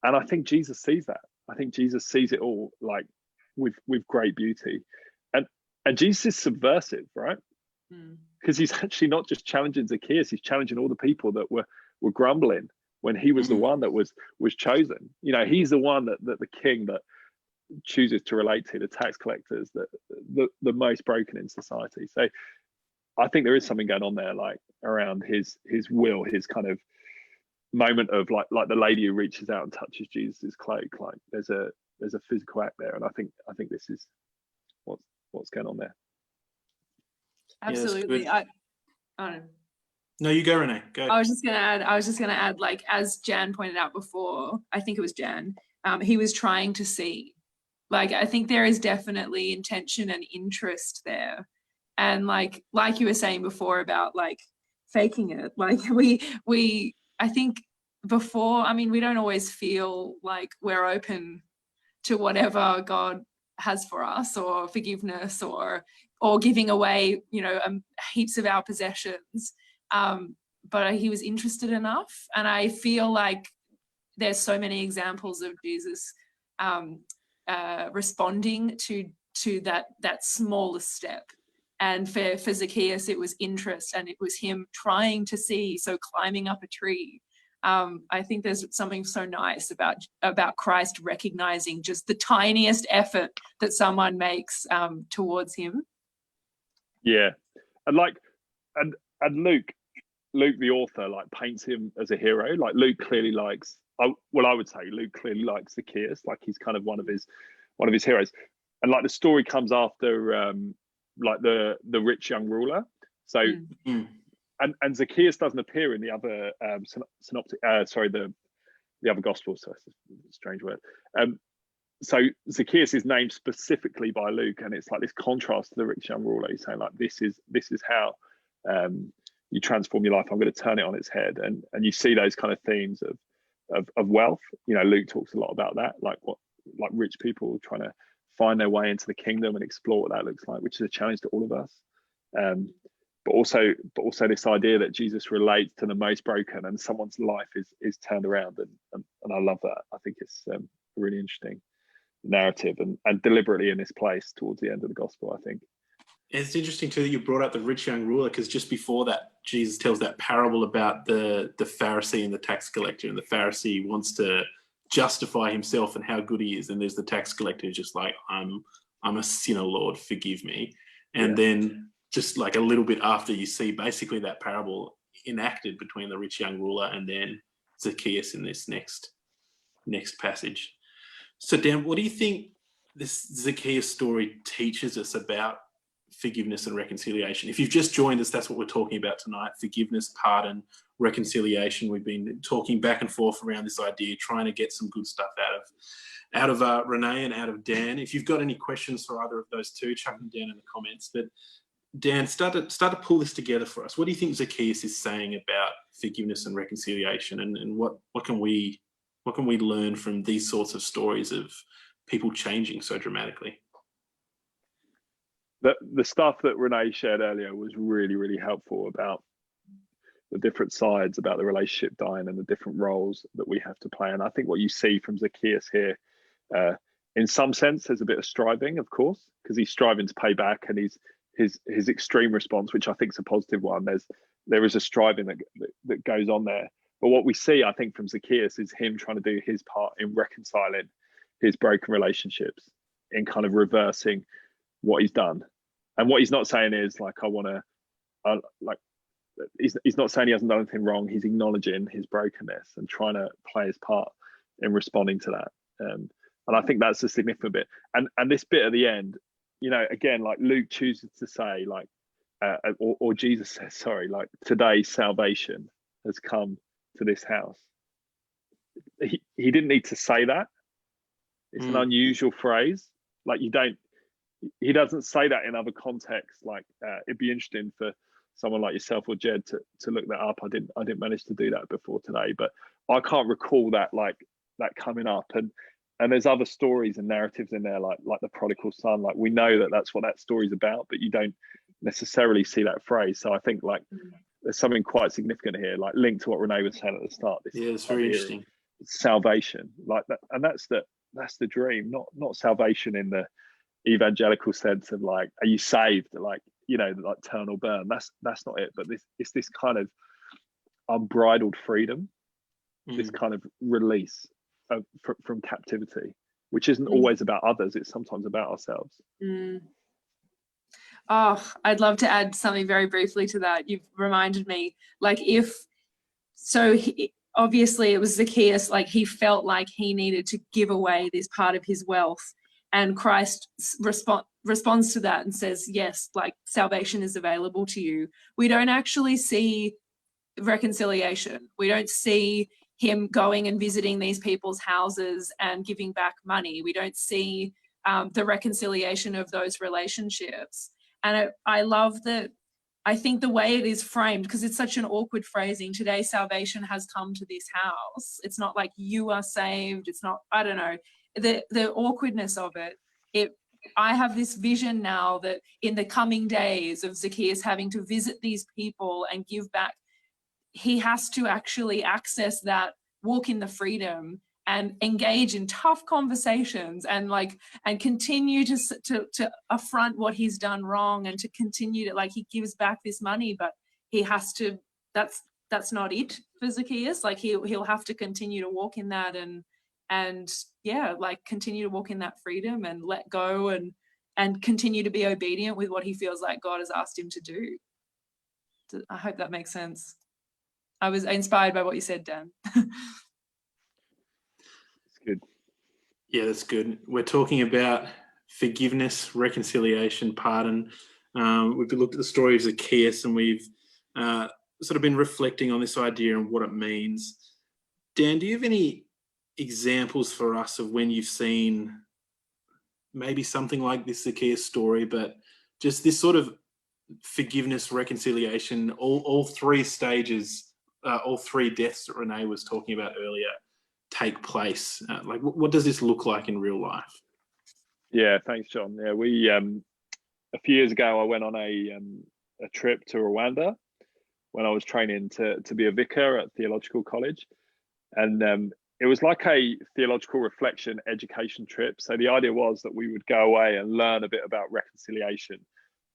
And I think Jesus sees that. I think Jesus sees it all, like, with great beauty. And Jesus is subversive, right? Because he's actually not just challenging Zacchaeus, he's challenging all the people that were grumbling when he was the one that was chosen. He's the one that the king that chooses to relate to, the tax collectors, the most broken in society. So I think there is something going on there, like around his will, his kind of moment of like the lady who reaches out and touches Jesus's cloak. Like, there's a physical act there, and I think this is what's going on there. Absolutely. Yeah, I don't know. No, you go, Renee. Go. I was just gonna add, like, as Jan pointed out before, I think it was Jan, he was trying to see. Like, I think there is definitely intention and interest there. And like you were saying before about like faking it, like I think before, I mean, we don't always feel like we're open to whatever God has for us, or forgiveness, or giving away, heaps of our possessions. But he was interested enough. And I feel like there's so many examples of Jesus responding to that smallest step. And for Zacchaeus, it was interest, and it was him trying to see, so climbing up a tree. I think there's something so nice about Christ recognizing just the tiniest effort that someone makes towards him. Yeah, and Luke the author, like, paints him as a hero. Like, Luke clearly likes. I would say Luke clearly likes Zacchaeus. Like, he's kind of one of his heroes. And like, the story comes after like the rich young ruler. So and Zacchaeus doesn't appear in the other synoptic. The other gospels. So it's a strange word. So Zacchaeus is named specifically by Luke, and it's like this contrast to the rich young ruler. He's saying, like, this is how you transform your life. I'm going to turn it on its head. And you see those kind of themes of wealth. Luke talks a lot about that, like rich people trying to find their way into the kingdom and explore what that looks like, which is a challenge to all of us. But also this idea that Jesus relates to the most broken, and someone's life is turned around. And I love that. I think it's a really interesting narrative, and deliberately in this place towards the end of the gospel, I think. It's interesting too that you brought up the rich young ruler, because just before that, Jesus tells that parable about the Pharisee and the tax collector, and the Pharisee wants to justify himself and how good he is, and there's the tax collector who's just like, I'm a sinner, Lord, forgive me. And then just like a little bit after, you see basically that parable enacted between the rich young ruler and then Zacchaeus in this next passage. So Dan, what do you think this Zacchaeus story teaches us about forgiveness and reconciliation? If you've just joined us, that's what we're talking about tonight: forgiveness, pardon, reconciliation. We've been talking back and forth around this idea, trying to get some good stuff out of Renee and out of Dan. If you've got any questions for either of those two, chuck them down in the comments. But Dan, start to pull this together for us. What do you think Zacchaeus is saying about forgiveness and reconciliation, and what can we learn from these sorts of stories of people changing so dramatically? The stuff that Renee shared earlier was really, really helpful about the different sides, about the relationship dying and the different roles that we have to play. And I think what you see from Zacchaeus here, in some sense, there's a bit of striving, of course, because he's striving to pay back, and his extreme response, which I think is a positive one. There is a striving that goes on there. But what we see, I think, from Zacchaeus is him trying to do his part in reconciling his broken relationships, in kind of reversing what he's done. And what he's not saying is like, he's not saying he hasn't done anything wrong. He's acknowledging his brokenness and trying to play his part in responding to that. And I think that's a significant bit. And this bit at the end, you know, again, like Luke chooses to say, like, or Jesus says, sorry, like, today salvation has come to this house. He didn't need to say that. It's an unusual phrase. Like, he doesn't say that in other contexts. Like, it'd be interesting for someone like yourself or Jed to look that up. I didn't manage to do that before today, but I can't recall that coming up. And there's other stories and narratives in there, like the prodigal son. Like, we know that that's what that story's about, but you don't necessarily see that phrase. So I think like there's something quite significant here, like linked to what Renee was saying at the start. It's very interesting. Salvation, like that, and that's the dream, not salvation in the evangelical sense of like, are you saved, like, you know, like eternal burn. That's not it. But it's this kind of unbridled freedom, this kind of release from captivity, which isn't always about others. It's sometimes about ourselves. Oh, I'd love to add something very briefly to that. You've reminded me, like, obviously it was Zacchaeus, like, he felt like he needed to give away this part of his wealth, and Christ responds to that and says, yes, like, salvation is available to you. We don't actually see reconciliation. We don't see him going and visiting these people's houses and giving back money. We don't see the reconciliation of those relationships. And I love that. I think the way it is framed, because it's such an awkward phrasing, today salvation has come to this house. It's not like you are saved. It's not, I don't know, the awkwardness of it. I have this vision now that in the coming days of Zacchaeus having to visit these people and give back, he has to actually access that, walk in the freedom and engage in tough conversations and continue to affront what he's done wrong, and to continue to, like, he gives back this money, but he has to, that's not it for Zacchaeus. Like, he'll have to continue to walk in that and yeah, like, continue to walk in that freedom and let go and continue to be obedient with what he feels like God has asked him to do. I hope that makes sense. I was inspired by what you said, Dan. Good. Yeah, that's good. We're talking about forgiveness, reconciliation, pardon. We've looked at the story of Zacchaeus, and we've sort of been reflecting on this idea and what it means. Dan, do you have any examples for us of when you've seen maybe something like this Zacchaeus story, but just this sort of forgiveness, reconciliation, all three stages, all three deaths that Renee was talking about earlier take place? Like, what does this look like in real life? Yeah, thanks, John. Yeah, we a few years ago I went on a trip to Rwanda when I was training to be a vicar at theological college, and it was like a theological reflection education trip. So the idea was that we would go away and learn a bit about reconciliation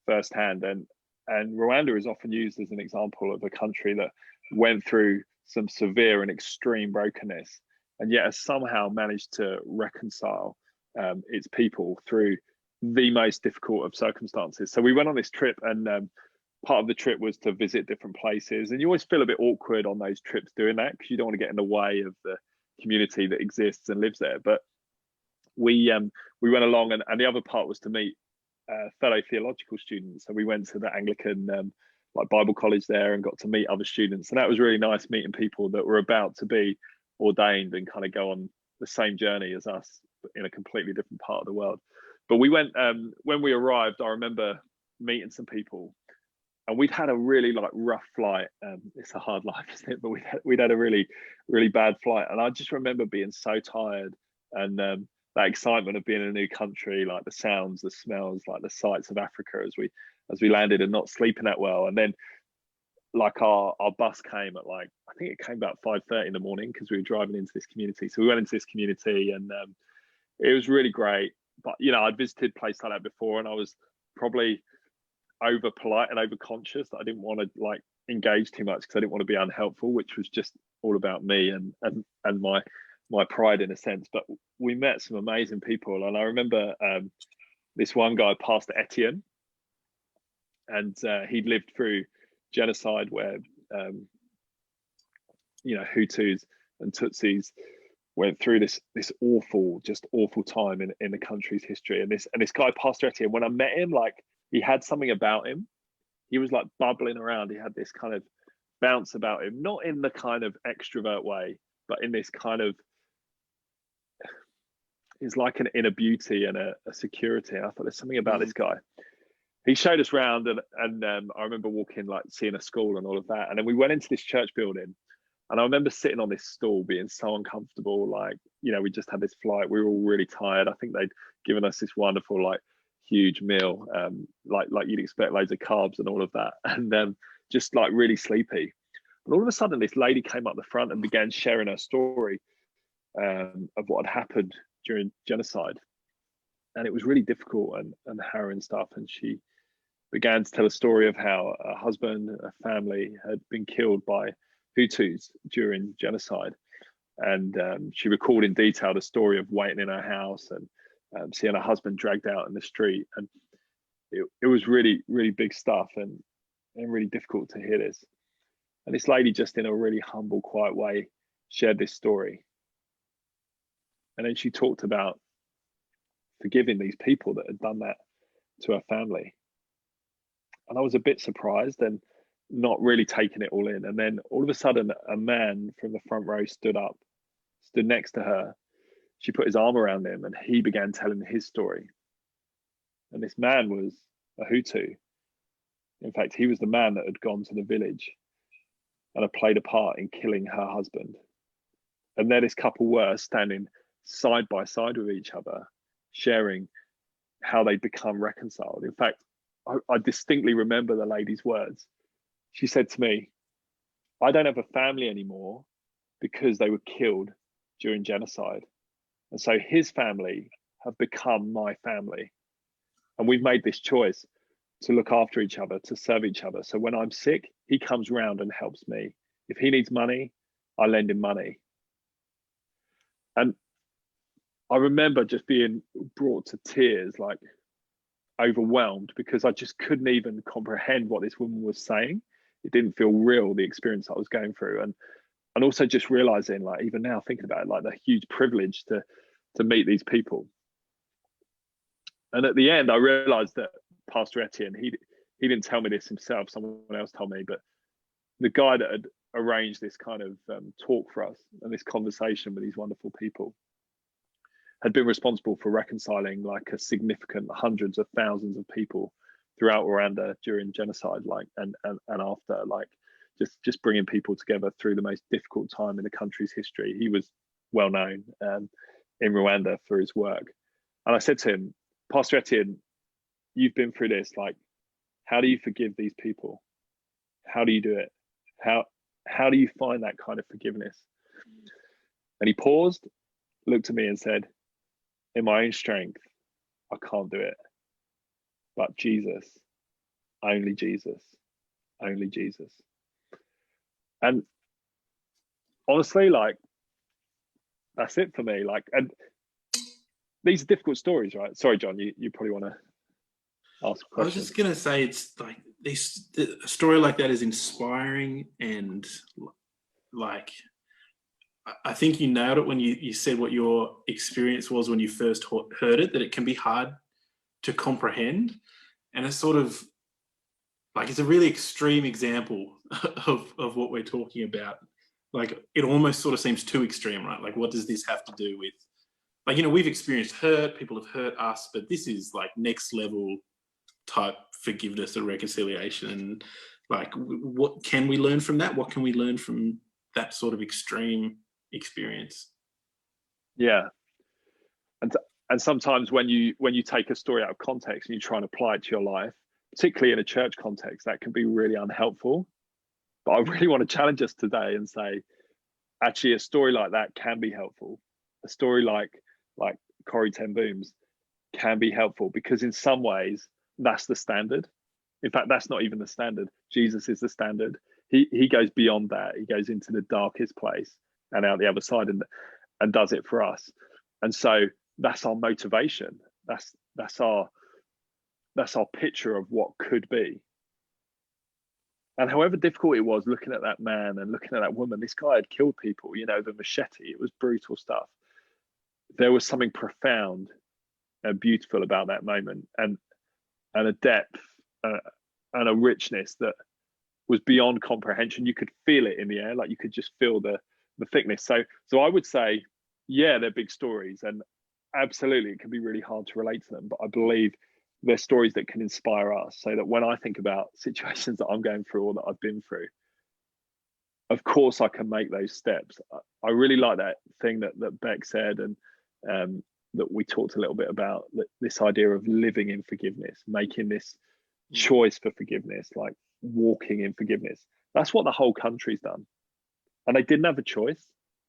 firsthand, and Rwanda is often used as an example of a country that went through some severe and extreme brokenness, and yet has somehow managed to reconcile its people through the most difficult of circumstances. So we went on this trip, and part of the trip was to visit different places, and you always feel a bit awkward on those trips doing that because you don't want to get in the way of the community that exists and lives there. But we went along, and the other part was to meet fellow theological students. So we went to the Anglican like Bible college there and got to meet other students, and that was really nice, meeting people that were about to be ordained and kind of go on the same journey as us in a completely different part of the world. But we went, when we arrived, I remember meeting some people, and we'd had a really like rough flight. It's a hard life, isn't it? But we'd had a really, really bad flight, and I just remember being so tired, and that excitement of being in a new country, like the sounds, the smells, like the sights of Africa as we landed, and not sleeping that well. And then like our bus came at like, I think it came about 5:30 in the morning because we were driving into this community. So we went into this community, and it was really great. But you know, I'd visited places like that before, and I was probably over polite and over conscious that I didn't want to like engage too much because I didn't want to be unhelpful, which was just all about me and my pride in a sense. But we met some amazing people, and I remember this one guy, Pastor Etienne, and he'd lived through genocide where you know, Hutus and Tutsis went through this awful time in the country's history. And this guy, Pastor Etienne, when I met him, like he had something about him. He was like bubbling around. He had this kind of bounce about him, not in the kind of extrovert way, but in this kind of, it's like an inner beauty and a security. And I thought there's something about this guy. He showed us around, and I remember walking, like seeing a school and all of that. And then we went into this church building, and I remember sitting on this stool being so uncomfortable. Like, you know, we just had this flight. We were all really tired. I think they'd given us this wonderful, like huge meal, like you'd expect, loads of carbs and all of that. And just like really sleepy. And all of a sudden, this lady came up the front and began sharing her story of what had happened during genocide. And it was really difficult and harrowing stuff. And she began to tell a story of how a husband, a family had been killed by Hutus during genocide. And she recalled in detail the story of waiting in her house and seeing her husband dragged out in the street. And it was really, really big stuff, and really difficult to hear this. And this lady, just in a really humble, quiet way, shared this story. And then she talked about forgiving these people that had done that to her family. And I was a bit surprised and not really taking it all in. And then all of a sudden, a man from the front row stood next to her. She put his arm around him, and he began telling his story. And this man was a Hutu. In fact, he was the man that had gone to the village and had played a part in killing her husband. And there this couple were standing side by side with each other, sharing how they'd become reconciled. In fact, I distinctly remember the lady's words. She said to me, "I don't have a family anymore because they were killed during genocide. And so his family have become my family. And we've made this choice to look after each other, to serve each other. So when I'm sick, he comes round and helps me. If he needs money, I lend him money." And I remember just being brought to tears, like overwhelmed, because I just couldn't even comprehend what this woman was saying. It didn't feel real, the experience I was going through. And also just realizing, like, even now thinking about it, like the huge privilege to meet these people. And at the end, I realized that Pastor Etienne, he didn't tell me this himself, someone else told me, but the guy that had arranged this kind of talk for us and this conversation with these wonderful people had been responsible for reconciling like a significant hundreds of thousands of people throughout Rwanda during genocide, like and after, like just bringing people together through the most difficult time in the country's history. He was well known in Rwanda for his work. And I said to him, "Pastor Etienne, you've been through this. Like, how do you forgive these people? How do you do it? How do you find that kind of forgiveness?" And he paused, looked at me and said, "In my own strength, I can't do it. But Jesus, only Jesus, only Jesus." And honestly, like, that's it for me. Like, and these are difficult stories, right? Sorry, John, you probably want to ask a question. I was just going to say, it's like a story like that is inspiring, and like, I think you nailed it when you said what your experience was when you first heard it, that it can be hard to comprehend. And it's sort of like, it's a really extreme example of what we're talking about. Like, it almost sort of seems too extreme, right? Like, what does this have to do with, like, you know, we've experienced hurt, people have hurt us, but this is like next level type forgiveness and reconciliation. And like, what can we learn from that? What can we learn from that sort of extreme experience? Yeah. And sometimes when you take a story out of context and you try and apply it to your life, particularly in a church context, that can be really unhelpful. But I really want to challenge us today and say, actually, a story like that can be helpful. A story like Corrie Ten Boom's can be helpful, because in some ways that's the standard. In fact, that's not even the standard. Jesus is the standard. He goes beyond that. He goes into the darkest place and out the other side and does it for us. And so that's our motivation. That's our picture of what could be. And however difficult it was looking at that man and looking at that woman, this guy had killed people, you know, the machete, it was brutal stuff. There was something profound and beautiful about that moment, and a depth and a richness that was beyond comprehension. You could feel it in the air, like you could just feel the thickness. So I would say, yeah, they're big stories, and absolutely it can be really hard to relate to them, but I believe they're stories that can inspire us, so that when I think about situations that I'm going through or that I've been through, of course I can make those steps. I really like that thing that Beck said, and that we talked a little bit about, this idea of living in forgiveness, making this choice for forgiveness, like walking in forgiveness. That's what the whole country's done, and they didn't have a choice.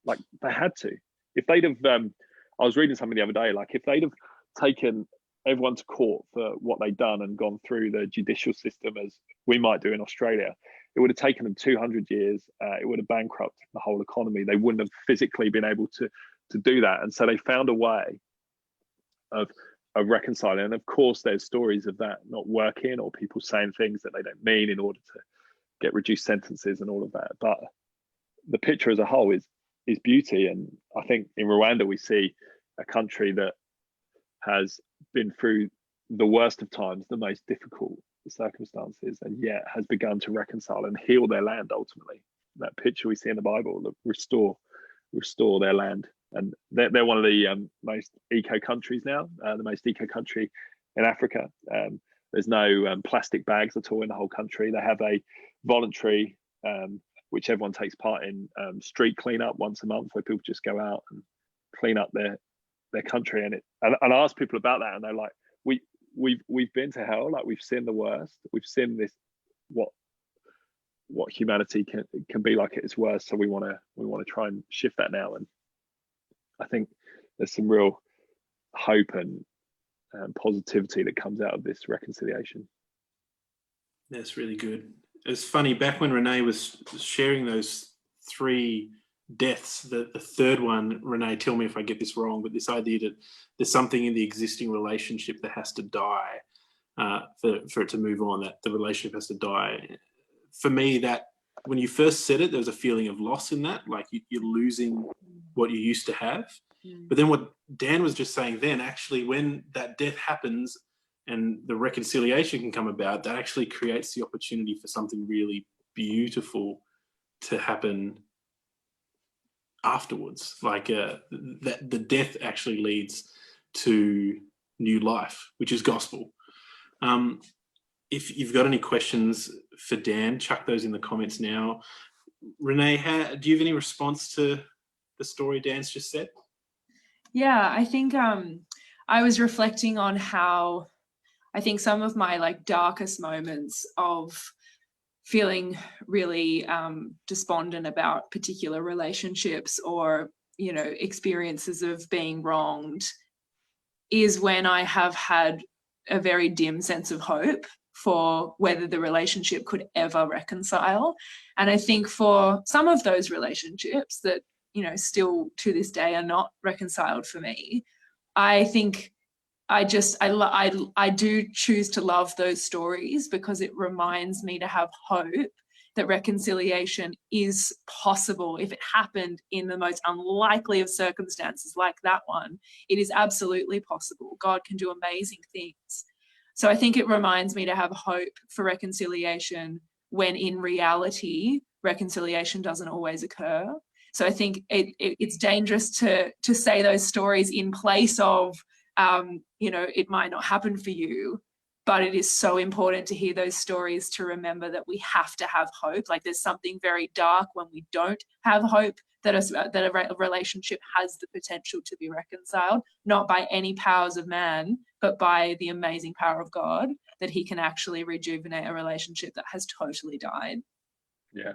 Like, they had to. If they'd have, I was reading something the other day, like if they'd have taken everyone to court for what they'd done and gone through the judicial system as we might do in Australia, it would have taken them 200 years. It would have bankrupted the whole economy. They wouldn't have physically been able to do that. And so they found a way of reconciling. And of course, there's stories of that not working, or people saying things that they don't mean in order to get reduced sentences and all of that. But the picture as a whole is beauty. And I think in Rwanda, we see a country that has been through the worst of times, the most difficult circumstances, and yet has begun to reconcile and heal their land ultimately. That picture we see in the Bible, that restore their land. And they're one of the most eco countries now, the most eco country in Africa. There's no plastic bags at all in the whole country. They have a voluntary, which everyone takes part in, street cleanup once a month, where people just go out and clean up their country. And I ask people about that, and they're like, we've been to hell, like we've seen the worst, we've seen this, what humanity can be like at its worst. So we want to try and shift that now. And I think there's some real hope and positivity that comes out of this reconciliation. That's really good. It's funny, back when Renee was sharing those 3 deaths, the third one, Renee, tell me if I get this wrong, but this idea that there's something in the existing relationship that has to die for it to move on, that the relationship has to die. For me, that when you first said it, there was a feeling of loss in that, like you're losing what you used to have. But then what Dan was just saying then, actually, when that death happens and the reconciliation can come about, that actually creates the opportunity for something really beautiful to happen afterwards. Like that the death actually leads to new life, which is gospel. If you've got any questions for Dan, chuck those in the comments now. Renee, do you have any response to the story Dan's just said? Yeah, I think I was reflecting on how I think some of my like darkest moments of feeling really despondent about particular relationships, or, you know, experiences of being wronged, is when I have had a very dim sense of hope for whether the relationship could ever reconcile. And I think for some of those relationships that, you know, still to this day are not reconciled for me, I think I do choose to love those stories because it reminds me to have hope that reconciliation is possible. If it happened in the most unlikely of circumstances like that one, it is absolutely possible. God can do amazing things. So I think it reminds me to have hope for reconciliation when in reality, reconciliation doesn't always occur. So I think it's dangerous to say those stories in place of, it might not happen for you, but it is so important to hear those stories to remember that we have to have hope. Like there's something very dark when we don't have hope that a relationship has the potential to be reconciled, not by any powers of man, but by the amazing power of God, that he can actually rejuvenate a relationship that has totally died. Yeah.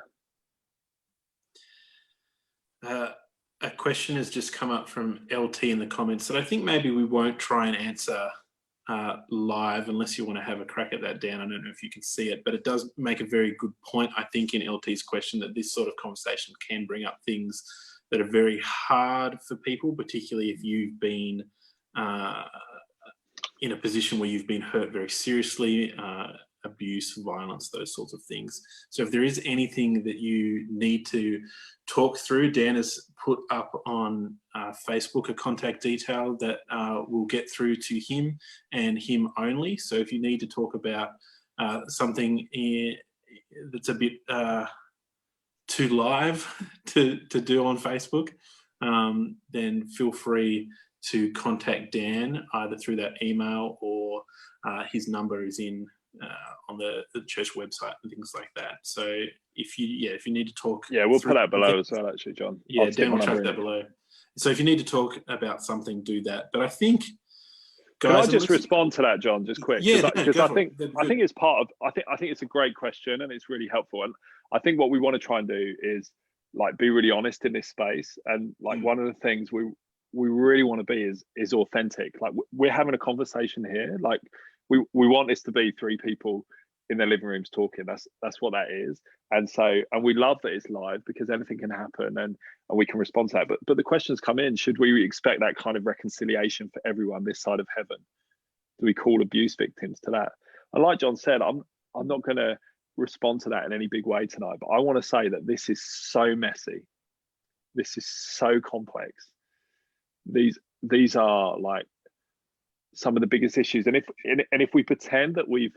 A question has just come up from LT in the comments that I think maybe we won't try and answer live unless you want to have a crack at that, Dan. I don't know if you can see it, but it does make a very good point, I think, in LT's question, that this sort of conversation can bring up things that are very hard for people, particularly if you've been in a position where you've been hurt very seriously, abuse, violence, those sorts of things. So if there is anything that you need to talk through, Dan has put up on Facebook a contact detail that will get through to him and him only. So if you need to talk about something that's a bit too live to do on Facebook, then feel free to contact Dan either through that email or his number is in on the church website and things like that. So if you need to talk, we'll put that below as well, actually, John. Yeah, Dan will chuck that below. So if you need to talk about something, do that. But I think, guys, can I just respond to that, John, just quick? Yeah, because I think it's part of. I think it's a great question and it's really helpful. And I think what we want to try and do is like be really honest in this space. And like one of the things we really want to be is authentic. Like we're having a conversation here. Like we want this to be three people in their living rooms talking. That's what that is. And we love that it's live because anything can happen and we can respond to that. But the questions come in, should we expect that kind of reconciliation for everyone this side of heaven? Do we call abuse victims to that? And like John said, I'm not going to respond to that in any big way tonight, but I want to say that this is so messy. This is so complex. These are like some of the biggest issues. And if we pretend that we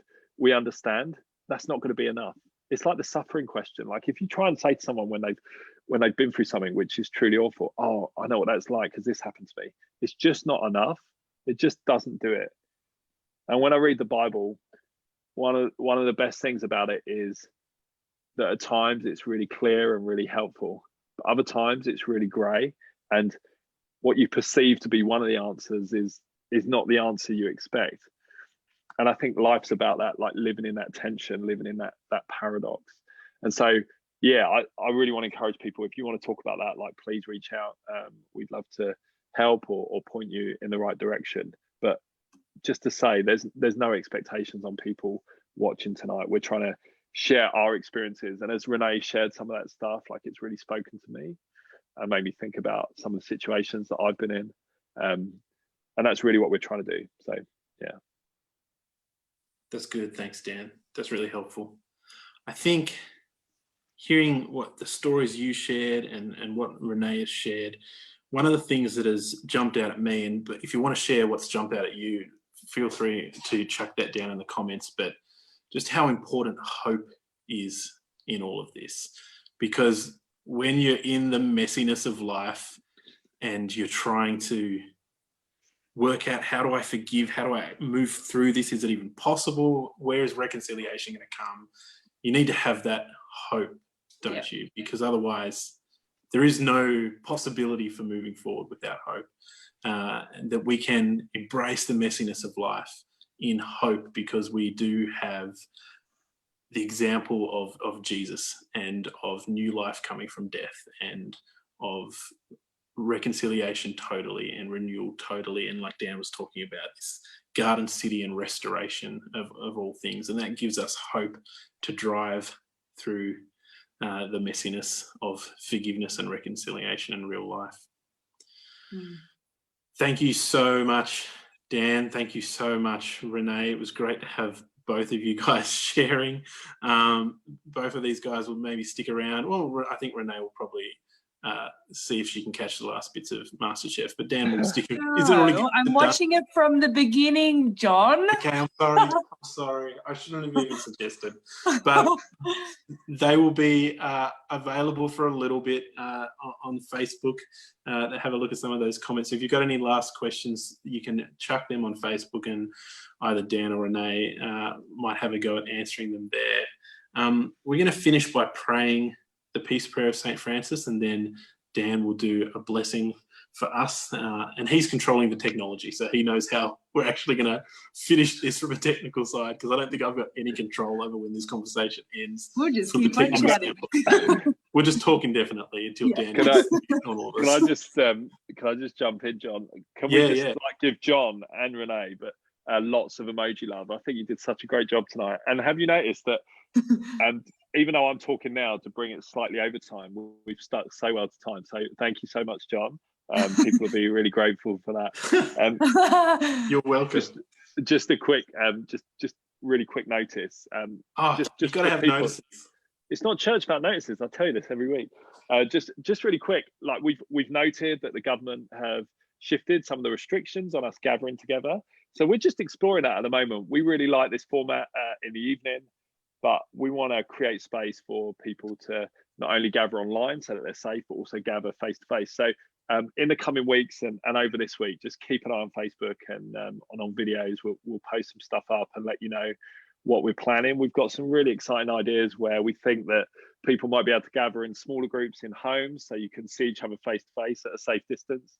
understand, that's not going to be enough. It's like the suffering question. Like if you try and say to someone when they've been through something which is truly awful, oh, I know what that's like because this happened to me. It's just not enough. It just doesn't do it. And when I read the Bible, one of the best things about it is that at times it's really clear and really helpful. But other times it's really grey, and what you perceive to be one of the answers is not the answer you expect. And I think life's about that, like living in that tension, living in that paradox. And so, yeah, I really want to encourage people, if you want to talk about that, like please reach out. We'd love to help or point you in the right direction. But just to say, there's no expectations on people watching tonight. We're trying to share our experiences. And as Renee shared some of that stuff, like it's really spoken to me and made me think about some of the situations that I've been in. And that's really what we're trying to do. So, yeah. That's good. Thanks, Dan. That's really helpful. I think hearing what the stories you shared and what Renee has shared, one of the things that has jumped out at me, but if you want to share what's jumped out at you, feel free to chuck that down in the comments, but just how important hope is in all of this. Because when you're in the messiness of life and you're trying to work out, how do I forgive? How do I move through this? Is it even possible? Where is reconciliation going to come? You need to have that hope, don't you? Because otherwise there is no possibility for moving forward without hope. That we can embrace the messiness of life in hope because we do have the example of Jesus and of new life coming from death and of reconciliation totally and renewal totally, and like Dan was talking about, this garden city and restoration of all things, and that gives us hope to drive through the messiness of forgiveness and reconciliation in real life. Thank you so much, Dan. Thank you so much, Renee. It was great to have both of you guys sharing. Both of these guys will maybe stick around. Well, I think Renee will probably see if she can catch the last bits of MasterChef, but Dan will stick. Is it already? No, I'm watching it from the beginning, John. Okay, I'm sorry. I'm sorry. I shouldn't have even suggested. But they will be available for a little bit on Facebook to have a look at some of those comments. If you've got any last questions, you can chuck them on Facebook, and either Dan or Renee might have a go at answering them there. We're going to finish by praying the peace prayer of St. Francis, and then Dan will do a blessing for us, and he's controlling the technology, so he knows how we're actually going to finish this from a technical side, because I don't think I've got any control over when this conversation ends. We'll just keep on chatting. We're just talking definitely until Dan Can gets on all of us. can I just jump in, John? Can we just like give John and Renee lots of emoji love? I think you did such a great job tonight. And have you noticed that? And even though I'm talking now to bring it slightly over time, we've stuck so well to time. So thank you so much, John. People will be really grateful for that. You're welcome. Just a quick, just really quick notice. Just got to have people, notices. It's not church about notices. I tell you this every week. Just really quick. Like we've noted that the government have shifted some of the restrictions on us gathering together. So we're just exploring that at the moment. We really like this format in the evening, but we want to create space for people to not only gather online so that they're safe, but also gather face to face. So in the coming weeks and over this week, just keep an eye on Facebook and on videos. We'll post some stuff up and let you know what we're planning. We've got some really exciting ideas where we think that people might be able to gather in smaller groups in homes, so you can see each other face to face at a safe distance,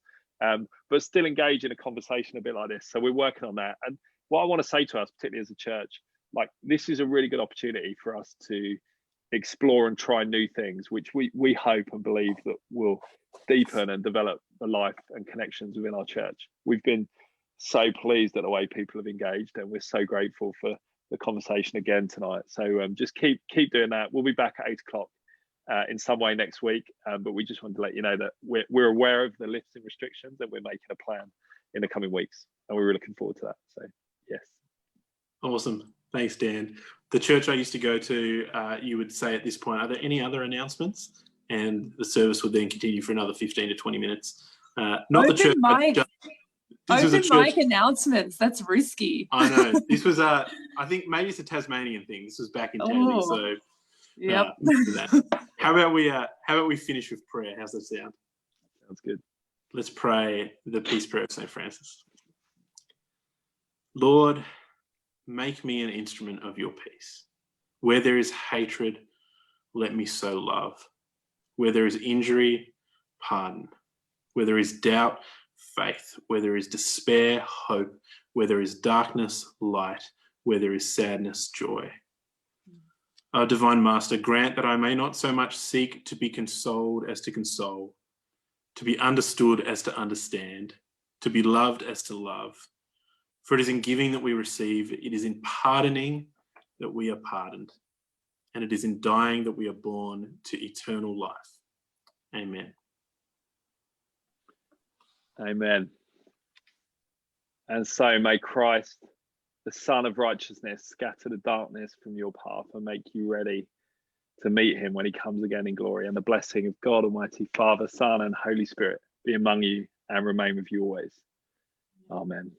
but still engage in a conversation a bit like this. So we're working on that. And what I want to say to us, particularly as a church, like this is a really good opportunity for us to explore and try new things, which we hope and believe that will deepen and develop the life and connections within our church. We've been so pleased at the way people have engaged, and we're so grateful for the conversation again tonight. So just keep doing that. We'll be back at 8 o'clock in some way next week, but we just wanted to let you know that we're aware of the lifting restrictions, and we're making a plan in the coming weeks, and we're really looking forward to that. So yes. Awesome. Thanks, Dan. The church I used to go to, you would say at this point, are there any other announcements? And the service would then continue for another 15 to 20 minutes. Not open the church. Open mic announcements. That's risky. I know. This was, I think maybe it's a Tasmanian thing. This was back in Tassie. So yep. How about we finish with prayer? How's that sound? Sounds good. Let's pray the peace prayer of St. Francis. Lord, make me an instrument of your peace. Where there is hatred, let me sow love. Where there is injury, pardon. Where there is doubt, faith. Where there is despair, hope. Where there is darkness, light. Where there is sadness, joy. Our divine Master, grant that I may not so much seek to be consoled as to console, to be understood as to understand, to be loved as to love. For it is in giving that we receive, it is in pardoning that we are pardoned, and it is in dying that we are born to eternal life. Amen. Amen. And so may Christ, the Son of Righteousness, scatter the darkness from your path and make you ready to meet him when he comes again in glory. And the blessing of God Almighty, Father, Son, and Holy Spirit be among you and remain with you always. Amen.